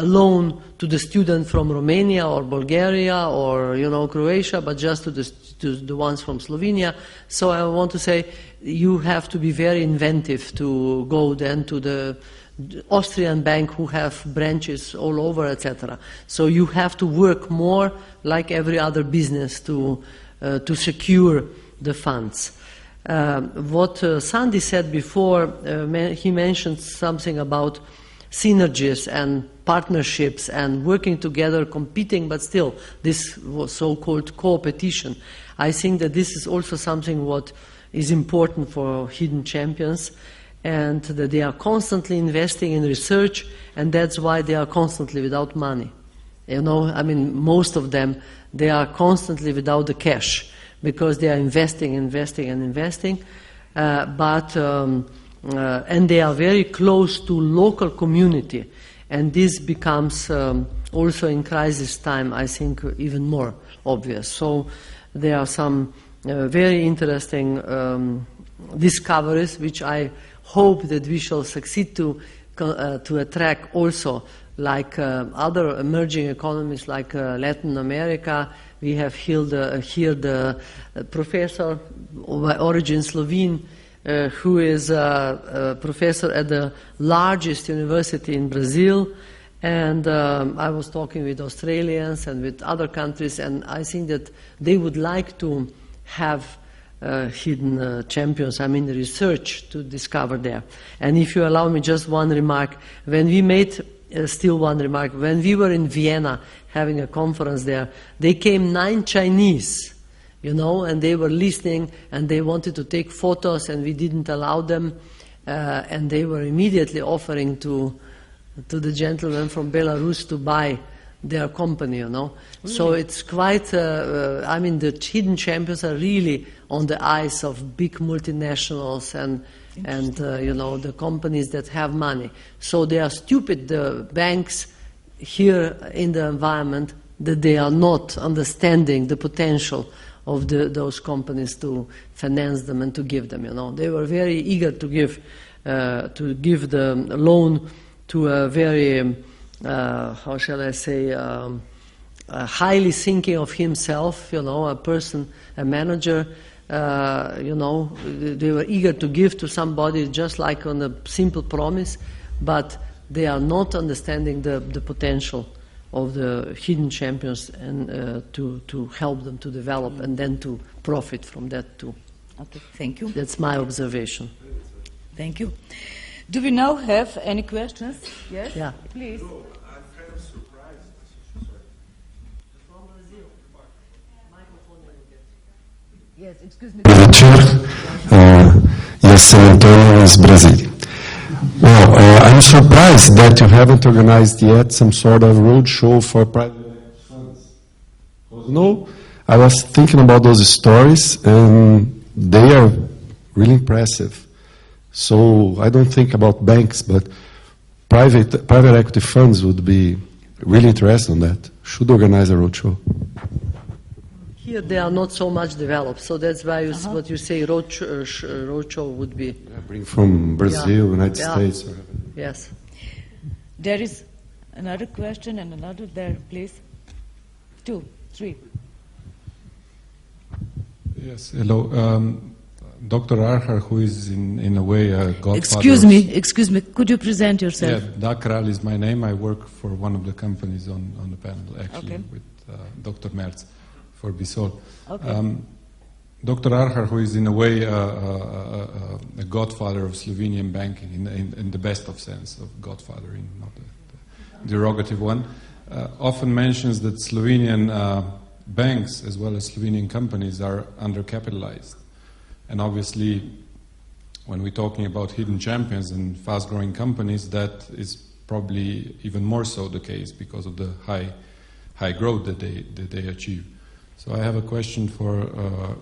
loan to the student from Romania or Bulgaria or Croatia, but just to the ones from Slovenia. So I want to say you have to be very inventive to go then to the Austrian bank who have branches all over, etc. So you have to work more like every other business to secure the funds. What Sandy said before, he mentioned something about synergies and partnerships and working together, competing, but still this was so-called co-opetition. I think that this is also something what is important for hidden champions, and that they are constantly investing in research, and that's why they are constantly without money. I mean, most of them, they are constantly without the cash, because they are investing, and they are very close to local community, and this becomes also in crisis time, I think, even more obvious. So there are some very interesting discoveries which I hope that we shall succeed to attract also, like other emerging economies like Latin America. We have here the professor by origin Slovene, who is a professor at the largest university in Brazil. And I was talking with Australians and with other countries, and I think that they would like to have hidden champions, I mean research to discover there. And if you allow me just one remark, when we made, still one remark, when we were in Vienna having a conference there, they came 9 Chinese, and they were listening and they wanted to take photos and we didn't allow them, and they were immediately offering to the gentleman from Belarus to buy their company, Really? So it's quite, I mean, the hidden champions are really on the eyes of big multinationals and the companies that have money. So they are stupid, the banks here in the environment, that they are not understanding the potential of those companies to finance them and to give them, They were very eager to give the loan to a very, how shall I say, highly thinking of himself, a person, a manager, they were eager to give to somebody just like on a simple promise, but they are not understanding the potential of the hidden champions and to help them to develop and then to profit from that too. Okay, thank you. That's my observation. Thank you. Do we now have any questions? Yes? Yeah. Please. I'm kind of surprised. From Brazil. Yes, excuse me. Yes, San Antonio is Brazil. Well, I'm surprised that you haven't organized yet some sort of road show for private funds. No, I was thinking about those stories, and they are really impressive. So I don't think about banks, but private equity funds would be really interested in that. Should organize a roadshow. Here they are not so much developed, so that's why what you say roadshow would be. Yeah, bring from Brazil, United States. Or Yes. There is another question and another there, please. 2, 3. Yes, hello. Dr. Arhar, who is in a way a godfather. Excuse me, could you present yourself? Yeah, Dakral is my name. I work for one of the companies on the panel, actually, Okay. with Dr. Merz for Bisol. Okay. Dr. Arhar, who is in a way a godfather of Slovenian banking, in the best of sense of godfather, in not the derogative one, often mentions that Slovenian banks, as well as Slovenian companies, are undercapitalized. And obviously, when we're talking about hidden champions and fast-growing companies, that is probably even more so the case because of the high growth that they achieve. So I have a question for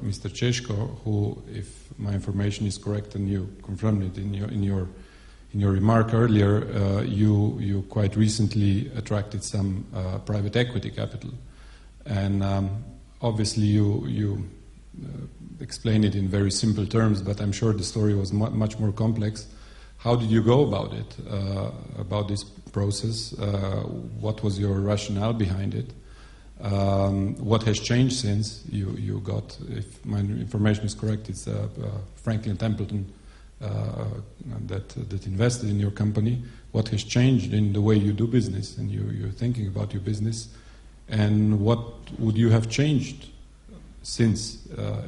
Mr. Češko, who, if my information is correct, and you confirmed it in your remark earlier, you quite recently attracted some private equity capital, and obviously you explain it in very simple terms, but I'm sure the story was much more complex. How did you go about it, about this process? What was your rationale behind it? What has changed since you got, if my information is correct, it's Franklin Templeton that invested in your company. What has changed in the way you do business and you're thinking about your business? And what would you have changed since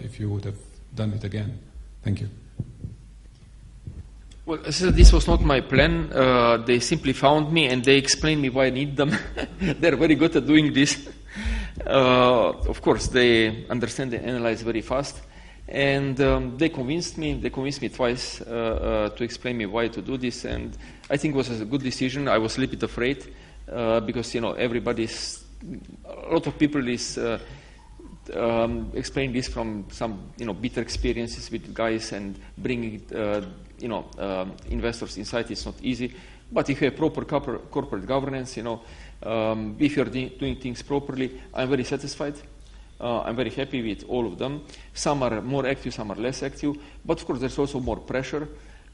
if you would have done it again? Thank you. Well, this was not my plan. They simply found me and they explained me why I need them. They're very good at doing this. Of course, they understand and analyze very fast. And they convinced me twice to explain me why to do this. And I think it was a good decision. I was a little bit afraid because, a lot of people is explain this from some, bitter experiences with guys, and bringing, investors inside is not easy. But if you have proper corporate governance, if you're doing things properly, I'm very satisfied. I'm very happy with all of them. Some are more active, some are less active. But of course, there's also more pressure.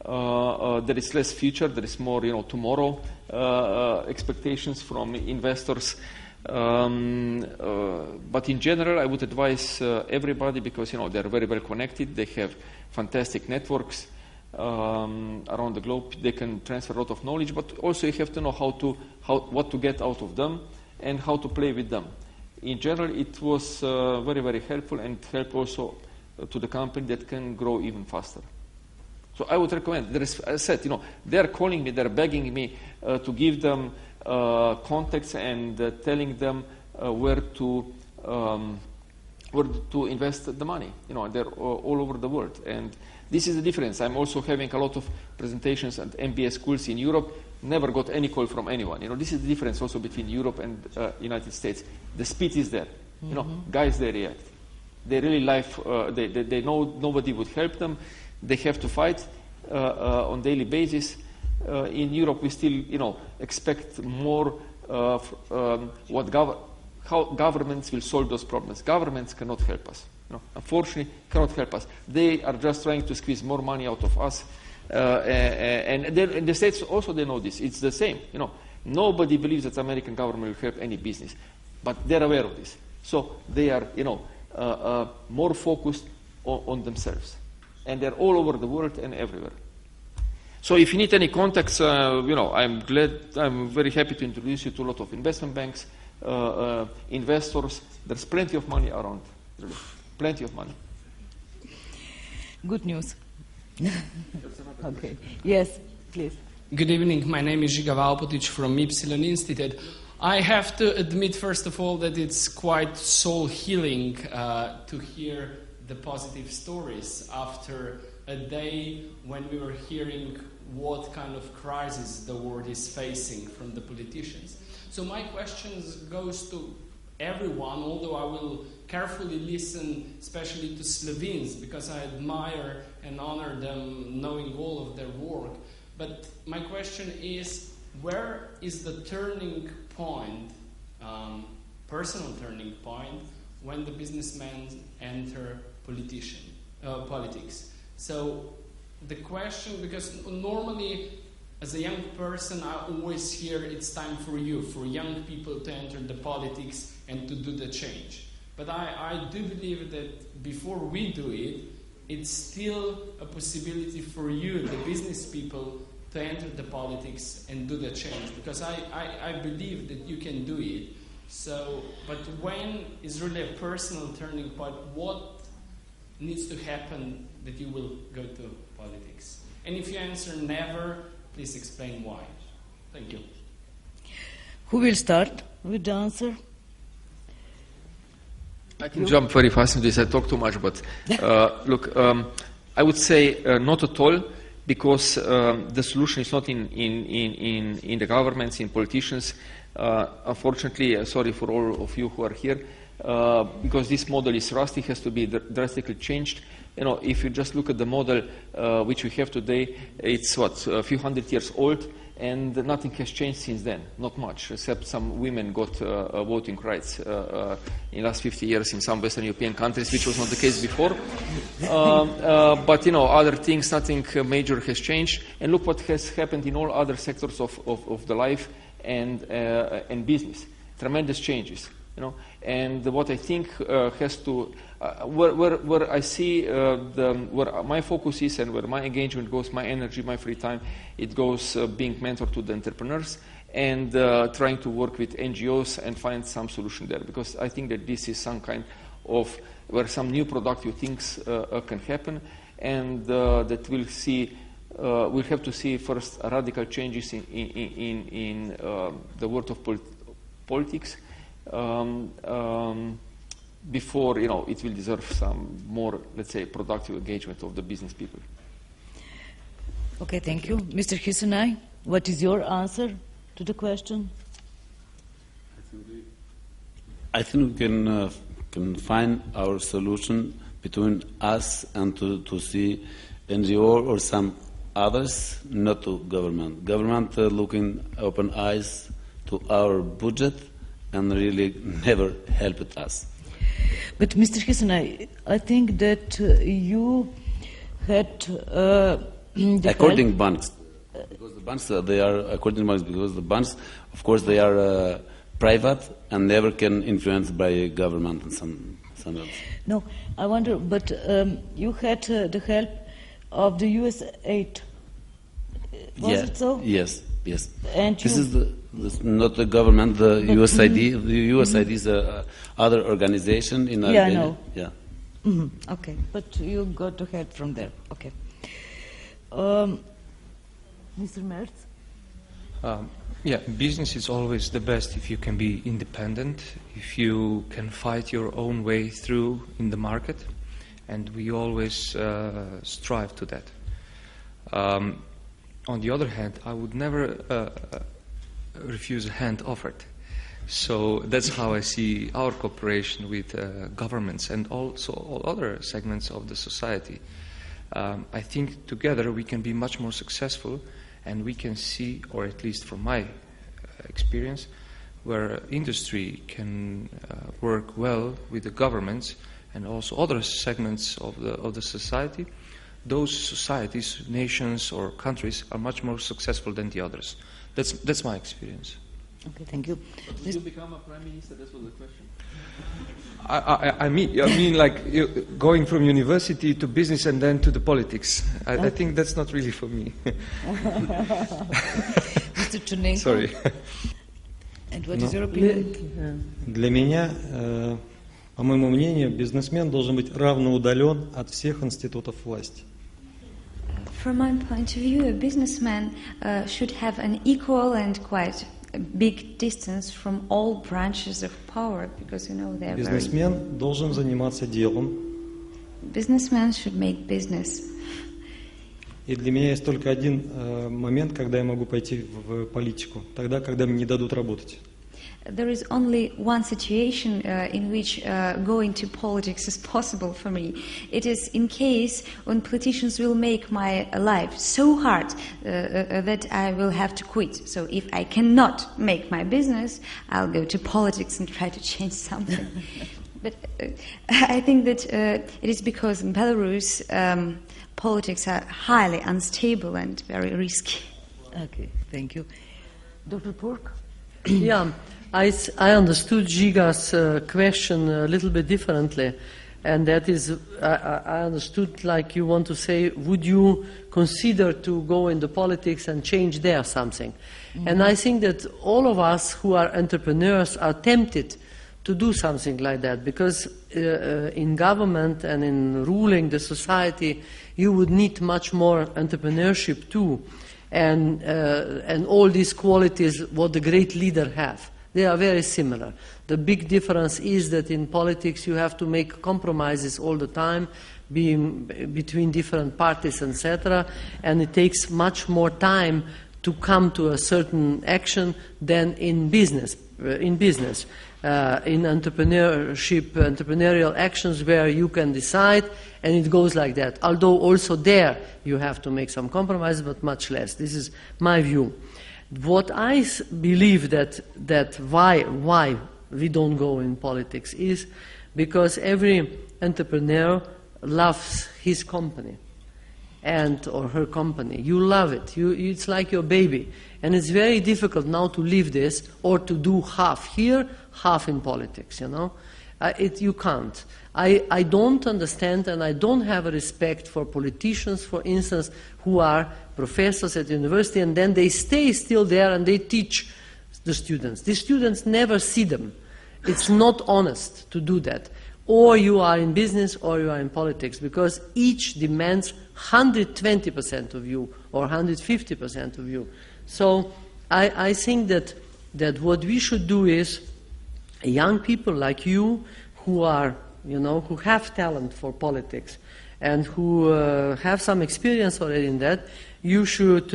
There is less future. There is more, tomorrow expectations from investors. But in general, I would advise everybody, because they're very well connected. They have fantastic networks around the globe. They can transfer a lot of knowledge, but also you have to know what to get out of them and how to play with them. In general, it was very, very helpful, and help also to the company that can grow even faster. So I would recommend. As I said, they're calling me, they're begging me to give them contacts and telling them where to invest the money. They're all over the world, and this is the difference. I'm also having a lot of presentations at MBA schools in Europe. Never got any call from anyone. This is the difference also between Europe and United States. The speed is there. Guys, they react. They really they know nobody would help them. They have to fight on daily basis. In Europe, we still, expect more how governments will solve those problems. Governments cannot help us. Unfortunately, cannot help us. They are just trying to squeeze more money out of us. And in the States also, they know this. It's the same. Nobody believes that the American government will help any business, but they're aware of this. So they are, more focused on themselves, and they're all over the world and everywhere. So if you need any contacts, I'm very happy to introduce you to a lot of investment banks, investors. There's plenty of money around, really. Plenty of money. Good news. Okay. Yes, please. Good evening. My name is Žiga Valpotić from Ipsilon Institute. I have to admit, first of all, that it's quite soul-healing to hear the positive stories after a day when we were hearing what kind of crisis the world is facing from the politicians. So my question goes to everyone, although I will carefully listen, especially to Slovenes, because I admire and honor them, knowing all of their work. But my question is, where is the turning point, personal turning point, when the businessmen enter politics. So the question, because normally as a young person I always hear it's time for young people to enter the politics and to do the change. But I do believe that before we do it, it's still a possibility for you, the business people, to enter the politics and do the change, because I believe that you can do it. So, but when is really a personal turning point? What needs to happen that you will go to politics? And if you answer never, please explain why. Thank you. Who will start with the answer? I can jump very fast into this. I talk too much, but look, I would say not at all, because the solution is not in the governments, in politicians. Unfortunately, sorry for all of you who are here, because this model is rusty, has to be drastically changed. You know, if you just look at the model which we have today, it's a few hundred years old, and nothing has changed since then. Not much, except some women got voting rights in the last 50 years in some Western European countries, which was not the case before. But you know, other things, nothing major has changed. And look what has happened in all other sectors of the life and business. Tremendous changes. You know, and what I think has to, where I see where my focus is and where my engagement goes, my energy, my free time, it goes being mentor to the entrepreneurs and trying to work with NGOs and find some solution there, because I think that this is some kind of where some new productive things can happen, and that we'll see. We'll have to see first radical changes in the world of politics. Before, you know, it will deserve some more, let's say, productive engagement of the business people. Okay, thank you. Mr. Hisenai, what is your answer to the question? I think we can find our solution between us and to see NGO or some others, not to government. Government looking open eyes to our budget and really never helped us. But Mr. Hisenai, I think that you had according banks, because the banks they are according banks, because the banks, of course, they are private and never can influence by government and some else. No, I wonder, but you had the help of the US aid. Was it so? Yes. Yes. And this is not the government, the USAID. The USAID is other organization in Albania. Yeah, I know. Yeah. Mm-hmm. Okay, but you got the help from there. Okay. Mr. Merz? Yeah, business is always the best if you can be independent, if you can fight your own way through in the market, and we always strive to that. On the other hand, I would never refuse a hand offered. So that's how I see our cooperation with governments and also all other segments of the society. I think together we can be much more successful, and we can see, or at least from my experience, where industry can work well with the governments and also other segments of the society. Those societies, nations or countries are much more successful than the others. That's my experience. Okay, thank you. But did you become a prime minister? That was the question. I mean, like going from university to business and then to the politics. I think that's not really for me. Mr. Chernenko? Sorry. And what is your opinion? Для меня, по моему мнению, бизнесмен должен быть равноудален от всех институтов власти. From my point of view, a businessman should have an equal and quite a big distance from all branches of power, because you know they're Бизнесмен должен заниматься делом. Businessmen should make business. И для меня есть только один момент, когда я могу пойти в политику, тогда, когда мне не дадут работать. There is only one situation in which going to politics is possible for me. It is in case when politicians will make my life so hard that I will have to quit. So if I cannot make my business, I'll go to politics and try to change something. But I think that it is because in Belarus politics are highly unstable and very risky. Okay, thank you. Dr. Pork? Yeah, I understood Giga's question a little bit differently. And that is, I understood like you want to say, would you consider to go into politics and change there something? Mm-hmm. And I think that all of us who are entrepreneurs are tempted to do something like that, because in government and in ruling the society, you would need much more entrepreneurship too, and all these qualities what the great leader have. They are very similar. The big difference is that in politics you have to make compromises all the time, between different parties, etc., and it takes much more time to come to a certain action than in business. In entrepreneurial actions where you can decide and it goes like that. Although also there you have to make some compromises, but much less. This is my view. What I believe that why we don't go in politics is because every entrepreneur loves his company or her company. You love it. It's like your baby. And it's very difficult now to leave this or to do half here, half in politics, you know. You can't. I don't understand and I don't have a respect for politicians, for instance, who are professors at university and then they stay still there and they teach the students. The students never see them. It's not honest to do that. Or you are in business or you are in politics, because each demands 120% of you or 150% of you. So I think that what we should do is young people like you who are, you know, who have talent for politics and who have some experience already in that, you should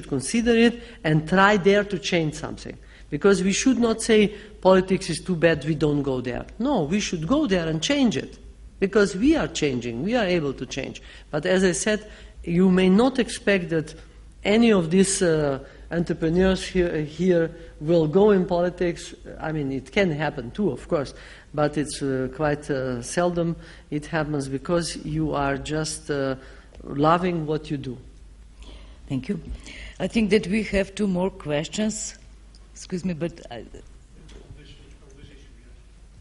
consider it and try there to change something. Because we should not say politics is too bad, we don't go there. No, we should go there and change it. Because we are changing, we are able to change. But as I said, you may not expect that any of these entrepreneurs here will go in politics. I mean, it can happen too, of course, but it's quite seldom it happens because you are just loving what you do. Thank you. I think that we have two more questions. Excuse me, but...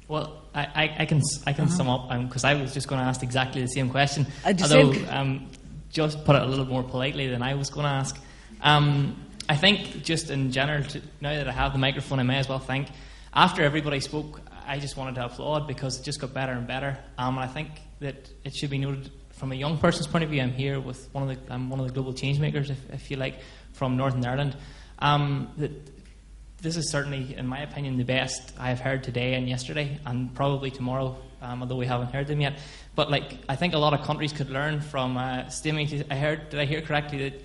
Well, I can sum up, because I was just going to ask exactly the same question, just put it a little more politely than I was going to ask. I think just in general, now that I have the microphone, I may as well thank. After everybody spoke, I just wanted to applaud because it just got better and better. And I think that it should be noted from a young person's point of view. I'm here with I'm one of the global change makers, if you like, from Northern Ireland. That this is certainly, in my opinion, the best I have heard today and yesterday, and probably tomorrow, although we haven't heard them yet. But I think a lot of countries could learn from Stimi. Did I hear correctly that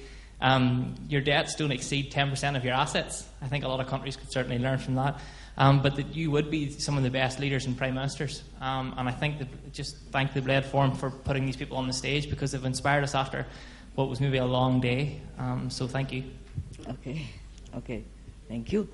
your debts don't exceed 10% of your assets? I think a lot of countries could certainly learn from that. But that you would be some of the best leaders and prime ministers. And I think that just thank the Bled Forum for putting these people on the stage, because they've inspired us after what was maybe a long day. So thank you. Okay. Thank you.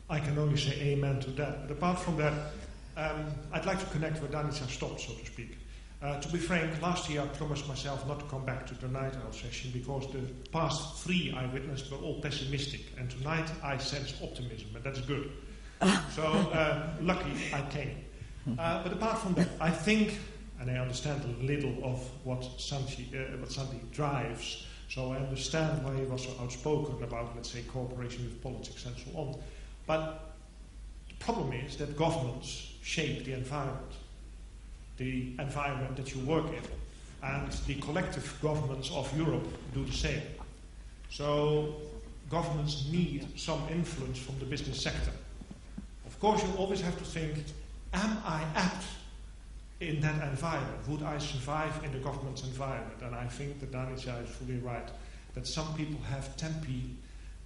I can only say amen to that. But apart from that, I'd like to connect where Danica stopped, so to speak. To be frank, last year I promised myself not to come back to the night owl session because the past 3 I witnessed were all pessimistic, and tonight I sensed optimism, and that's good. So lucky I came. But apart from that, I think, and I understand a little of what Santi drives, so I understand why he was so outspoken about, let's say, cooperation with politics and so on. But the problem is that governments shape the environment that you work in, and the collective governments of Europe do the same. So governments need some influence from the business sector. Of course, you always have to think, am I apt in that environment? Would I survive in the government's environment? And I think that Danica is fully right, that some people have tempi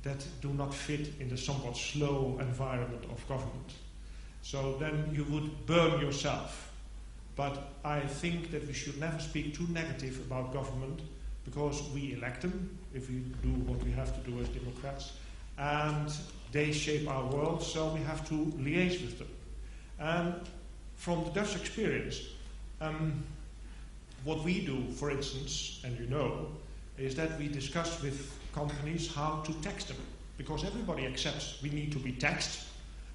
that do not fit in the somewhat slow environment of government. So then you would burn yourself. But I think that we should never speak too negative about government, because we elect them, if we do what we have to do as Democrats. And they shape our world, so we have to liaise with them. And from the Dutch experience, what we do, for instance, and you know, is that we discuss with companies how to tax them. Because everybody accepts we need to be taxed,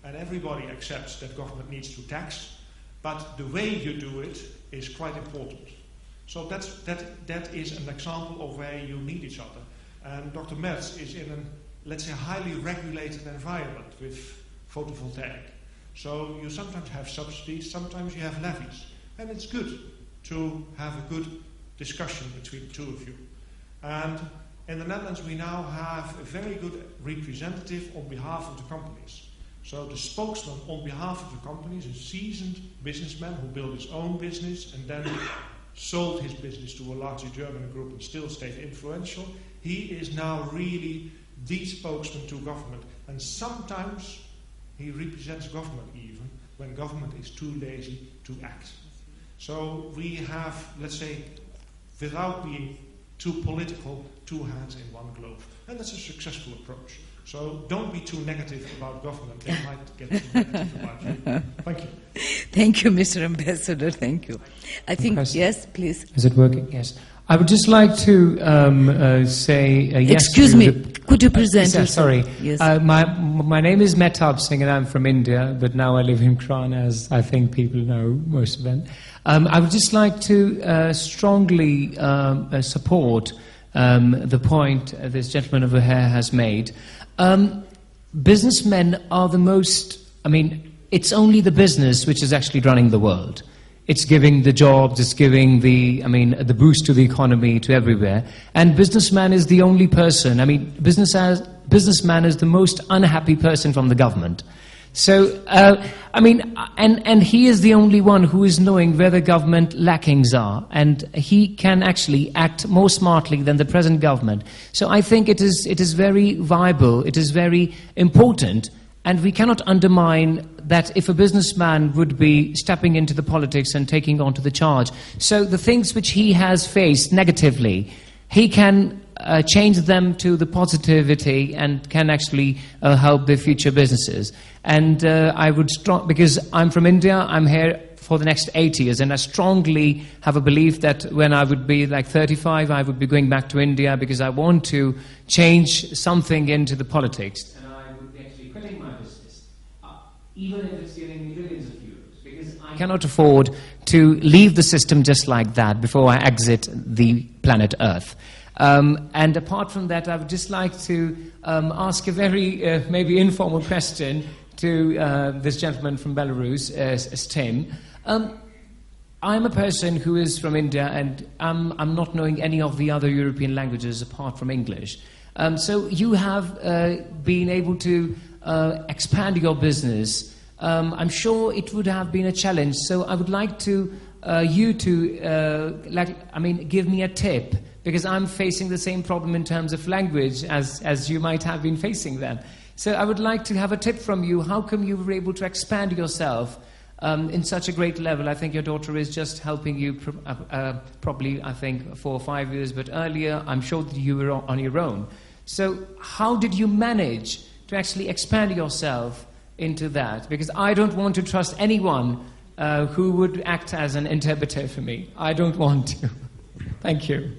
and everybody accepts that government needs to tax, but the way you do it is quite important. So that is an example of where you need each other. And Dr. Metz is in a, let's say, highly regulated environment with photovoltaic. So you sometimes have subsidies, sometimes you have levies. And it's good to have a good discussion between the two of you. And in the Netherlands we now have a very good representative on behalf of the companies. So the spokesman on behalf of the companies is a seasoned businessman who built his own business and then sold his business to a larger German group and still stayed influential. He is now really the spokesman to government. And sometimes he represents government even when government is too lazy to act. So we have, let's say, without being too political, two hands in one glove. And that's a successful approach. So don't be too negative about government. They might get too negative about you. Thank you. Thank you, Mr. Ambassador. Thank you. I think, yes, please. Is it working? Yes. I would just like to say yes. Excuse me, could you present yourself? Sorry. Yes. My name is Mehtab Singh and I'm from India, but now I live in Kran, as I think people know, most of them. I would just like to strongly support the point this gentleman over here has made. Businessmen are the most, it's only the business which is actually running the world. It's giving the jobs, it's giving the boost to the economy, to everywhere. And businessman is the only person, businessman is the most unhappy person from the government. So, and he is the only one who is knowing where the government lackings are, and he can actually act more smartly than the present government. So I think it is very viable, it is very important, and we cannot undermine that if a businessman would be stepping into the politics and taking on to the charge. So the things which he has faced negatively, he can change them to the positivity and can actually help their future businesses. And I would because I'm from India, I'm here for the next 8 years, and I strongly have a belief that when I would be like 35, I would be going back to India because I want to change something into the politics. And I would be actually quitting my business, even if it's giving me millions of euros, because I cannot afford to leave the system just like that before I exit the planet Earth. And apart from that, I would just like to ask a very maybe informal question to this gentleman from Belarus, as Tim. I'm a person who is from India, and I'm not knowing any of the other European languages apart from English. So you have been able to expand your business. I'm sure it would have been a challenge. So I would like to you to give me a tip, because I'm facing the same problem in terms of language as you might have been facing them. So I would like to have a tip from you. How come you were able to expand yourself in such a great level? I think your daughter is just helping you probably, I think, 4 or 5 years, but earlier I'm sure that you were on your own. So how did you manage to actually expand yourself into that? Because I don't want to trust anyone who would act as an interpreter for me. I don't want to. Thank you.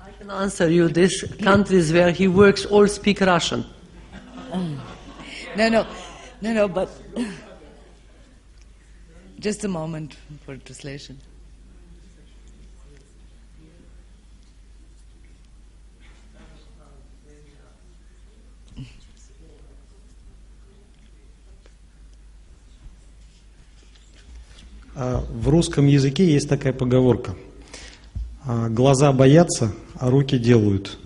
I can answer you. These countries where he works all speak Russian. No, but just a moment for translation. В русском языке есть такая поговорка: глаза боятся, а руки делают.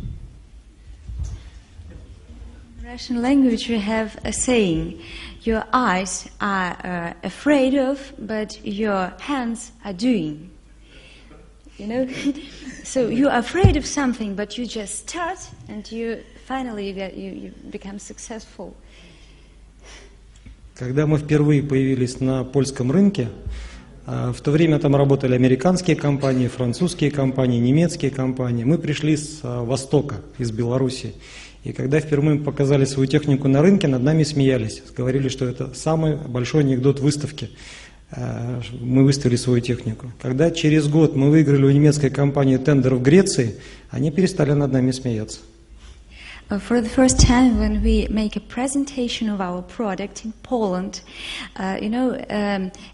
In Russian language we have a saying: your eyes are afraid of, but your hands are doing. You know, so you are afraid of something, but you just start, and you finally you become successful. Когда мы впервые появились на польском рынке, В то время там работали американские компании, французские компании, немецкие компании. Мы пришли с Востока, из Беларуси. И когда впервые мы показали свою технику на рынке, над нами смеялись. Говорили, что это самый большой анекдот выставки. Мы выставили свою технику. Когда через год мы выиграли у немецкой компании тендер в Греции, они перестали над нами смеяться. For the first time, when we make a presentation of our product in Poland,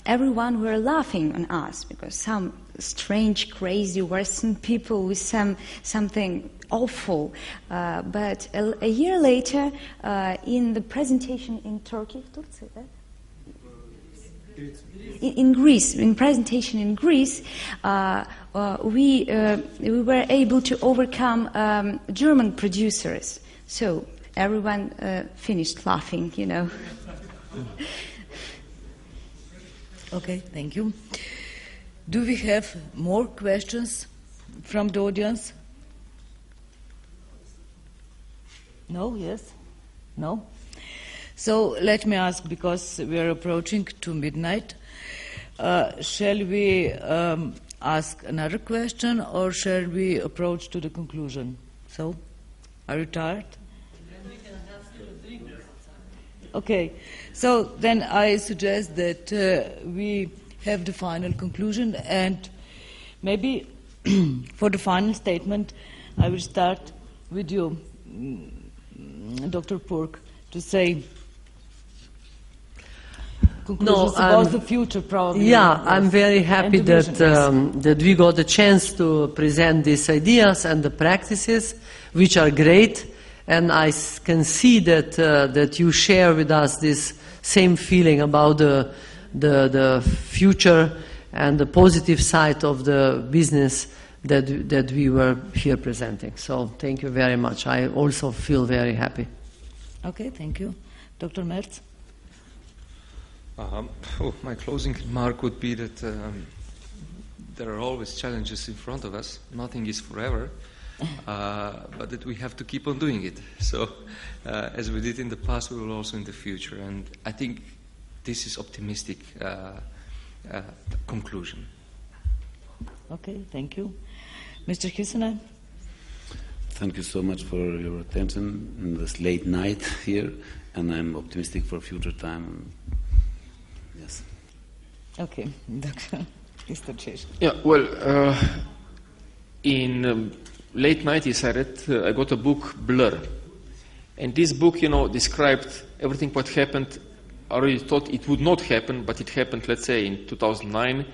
everyone were laughing on us because some strange, crazy Western people with something awful. But a year later, in the presentation in Turkey, in Greece, in presentation in Greece, we were able to overcome German producers. So everyone finished laughing, you know. Okay, thank you. Do we have more questions from the audience? No? Yes? No? So let me ask, because we are approaching to midnight, shall we ask another question or shall we approach to the conclusion? So, are you tired? Okay, so then I suggest that we have the final conclusion, and maybe for the final statement I will start with you, Dr. Purk, to say conclusions about the future, probably. Yeah, yes. I'm very happy that we got the chance to present these ideas and the practices, which are great, and I can see that you share with us this same feeling about the future and the positive side of the business that we were here presenting. So thank you very much. I also feel very happy. Okay, thank you. Dr. Merz? My closing remark would be that there are always challenges in front of us. Nothing is forever, but that we have to keep on doing it. So, as we did in the past, we will also in the future. And I think this is optimistic conclusion. Okay, thank you. Mr. Hisenen? Thank you so much for your attention in this late night here, and I'm optimistic for future time. Yes. Okay, Dr. Istočić. Yeah, well, in late 90s I got a book, Blur. And this book, described everything what happened. I already thought it would not happen, but it happened, let's say, in 2009.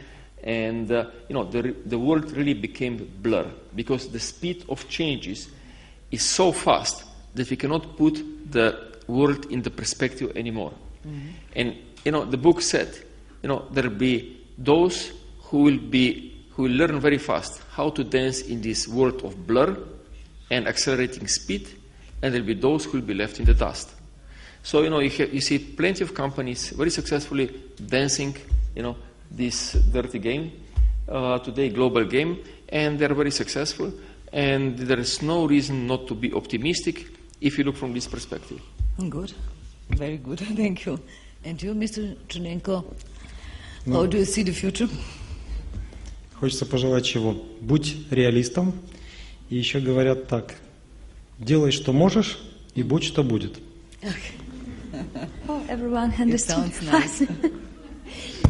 And, the world really became blur because the speed of changes is so fast that we cannot put the world in the perspective anymore. Mm-hmm. And, the book said, there will be those who will learn very fast how to dance in this world of blur and accelerating speed, and there will be those who will be left in the dust. So, you see plenty of companies very successfully dancing, this dirty game, today global game, and they're very successful, and there is no reason not to be optimistic if you look from this perspective. Good, very good, thank you. And you, Mr. Chernenko, how do you see the future? Хочется пожелать чего? Будь реалистом, и еще говорят так: делай, что можешь, и будь, что будет. Oh, everyone understood. It sounds nice.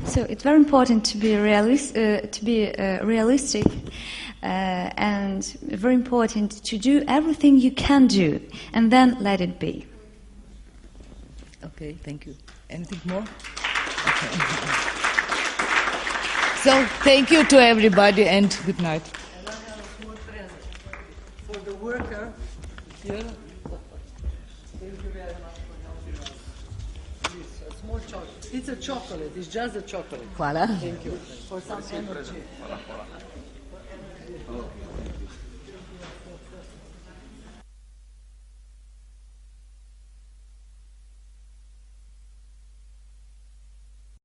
So it's very important to be realistic, and very important to do everything you can do, and then let it be. Okay, thank you. Anything more? Okay. So thank you to everybody, and good night. And I have a small present for the worker here. Thank you very much for helping us. This, a small chocolate. It's a chocolate. It's just a chocolate. Hvala. Thank you. For some energy.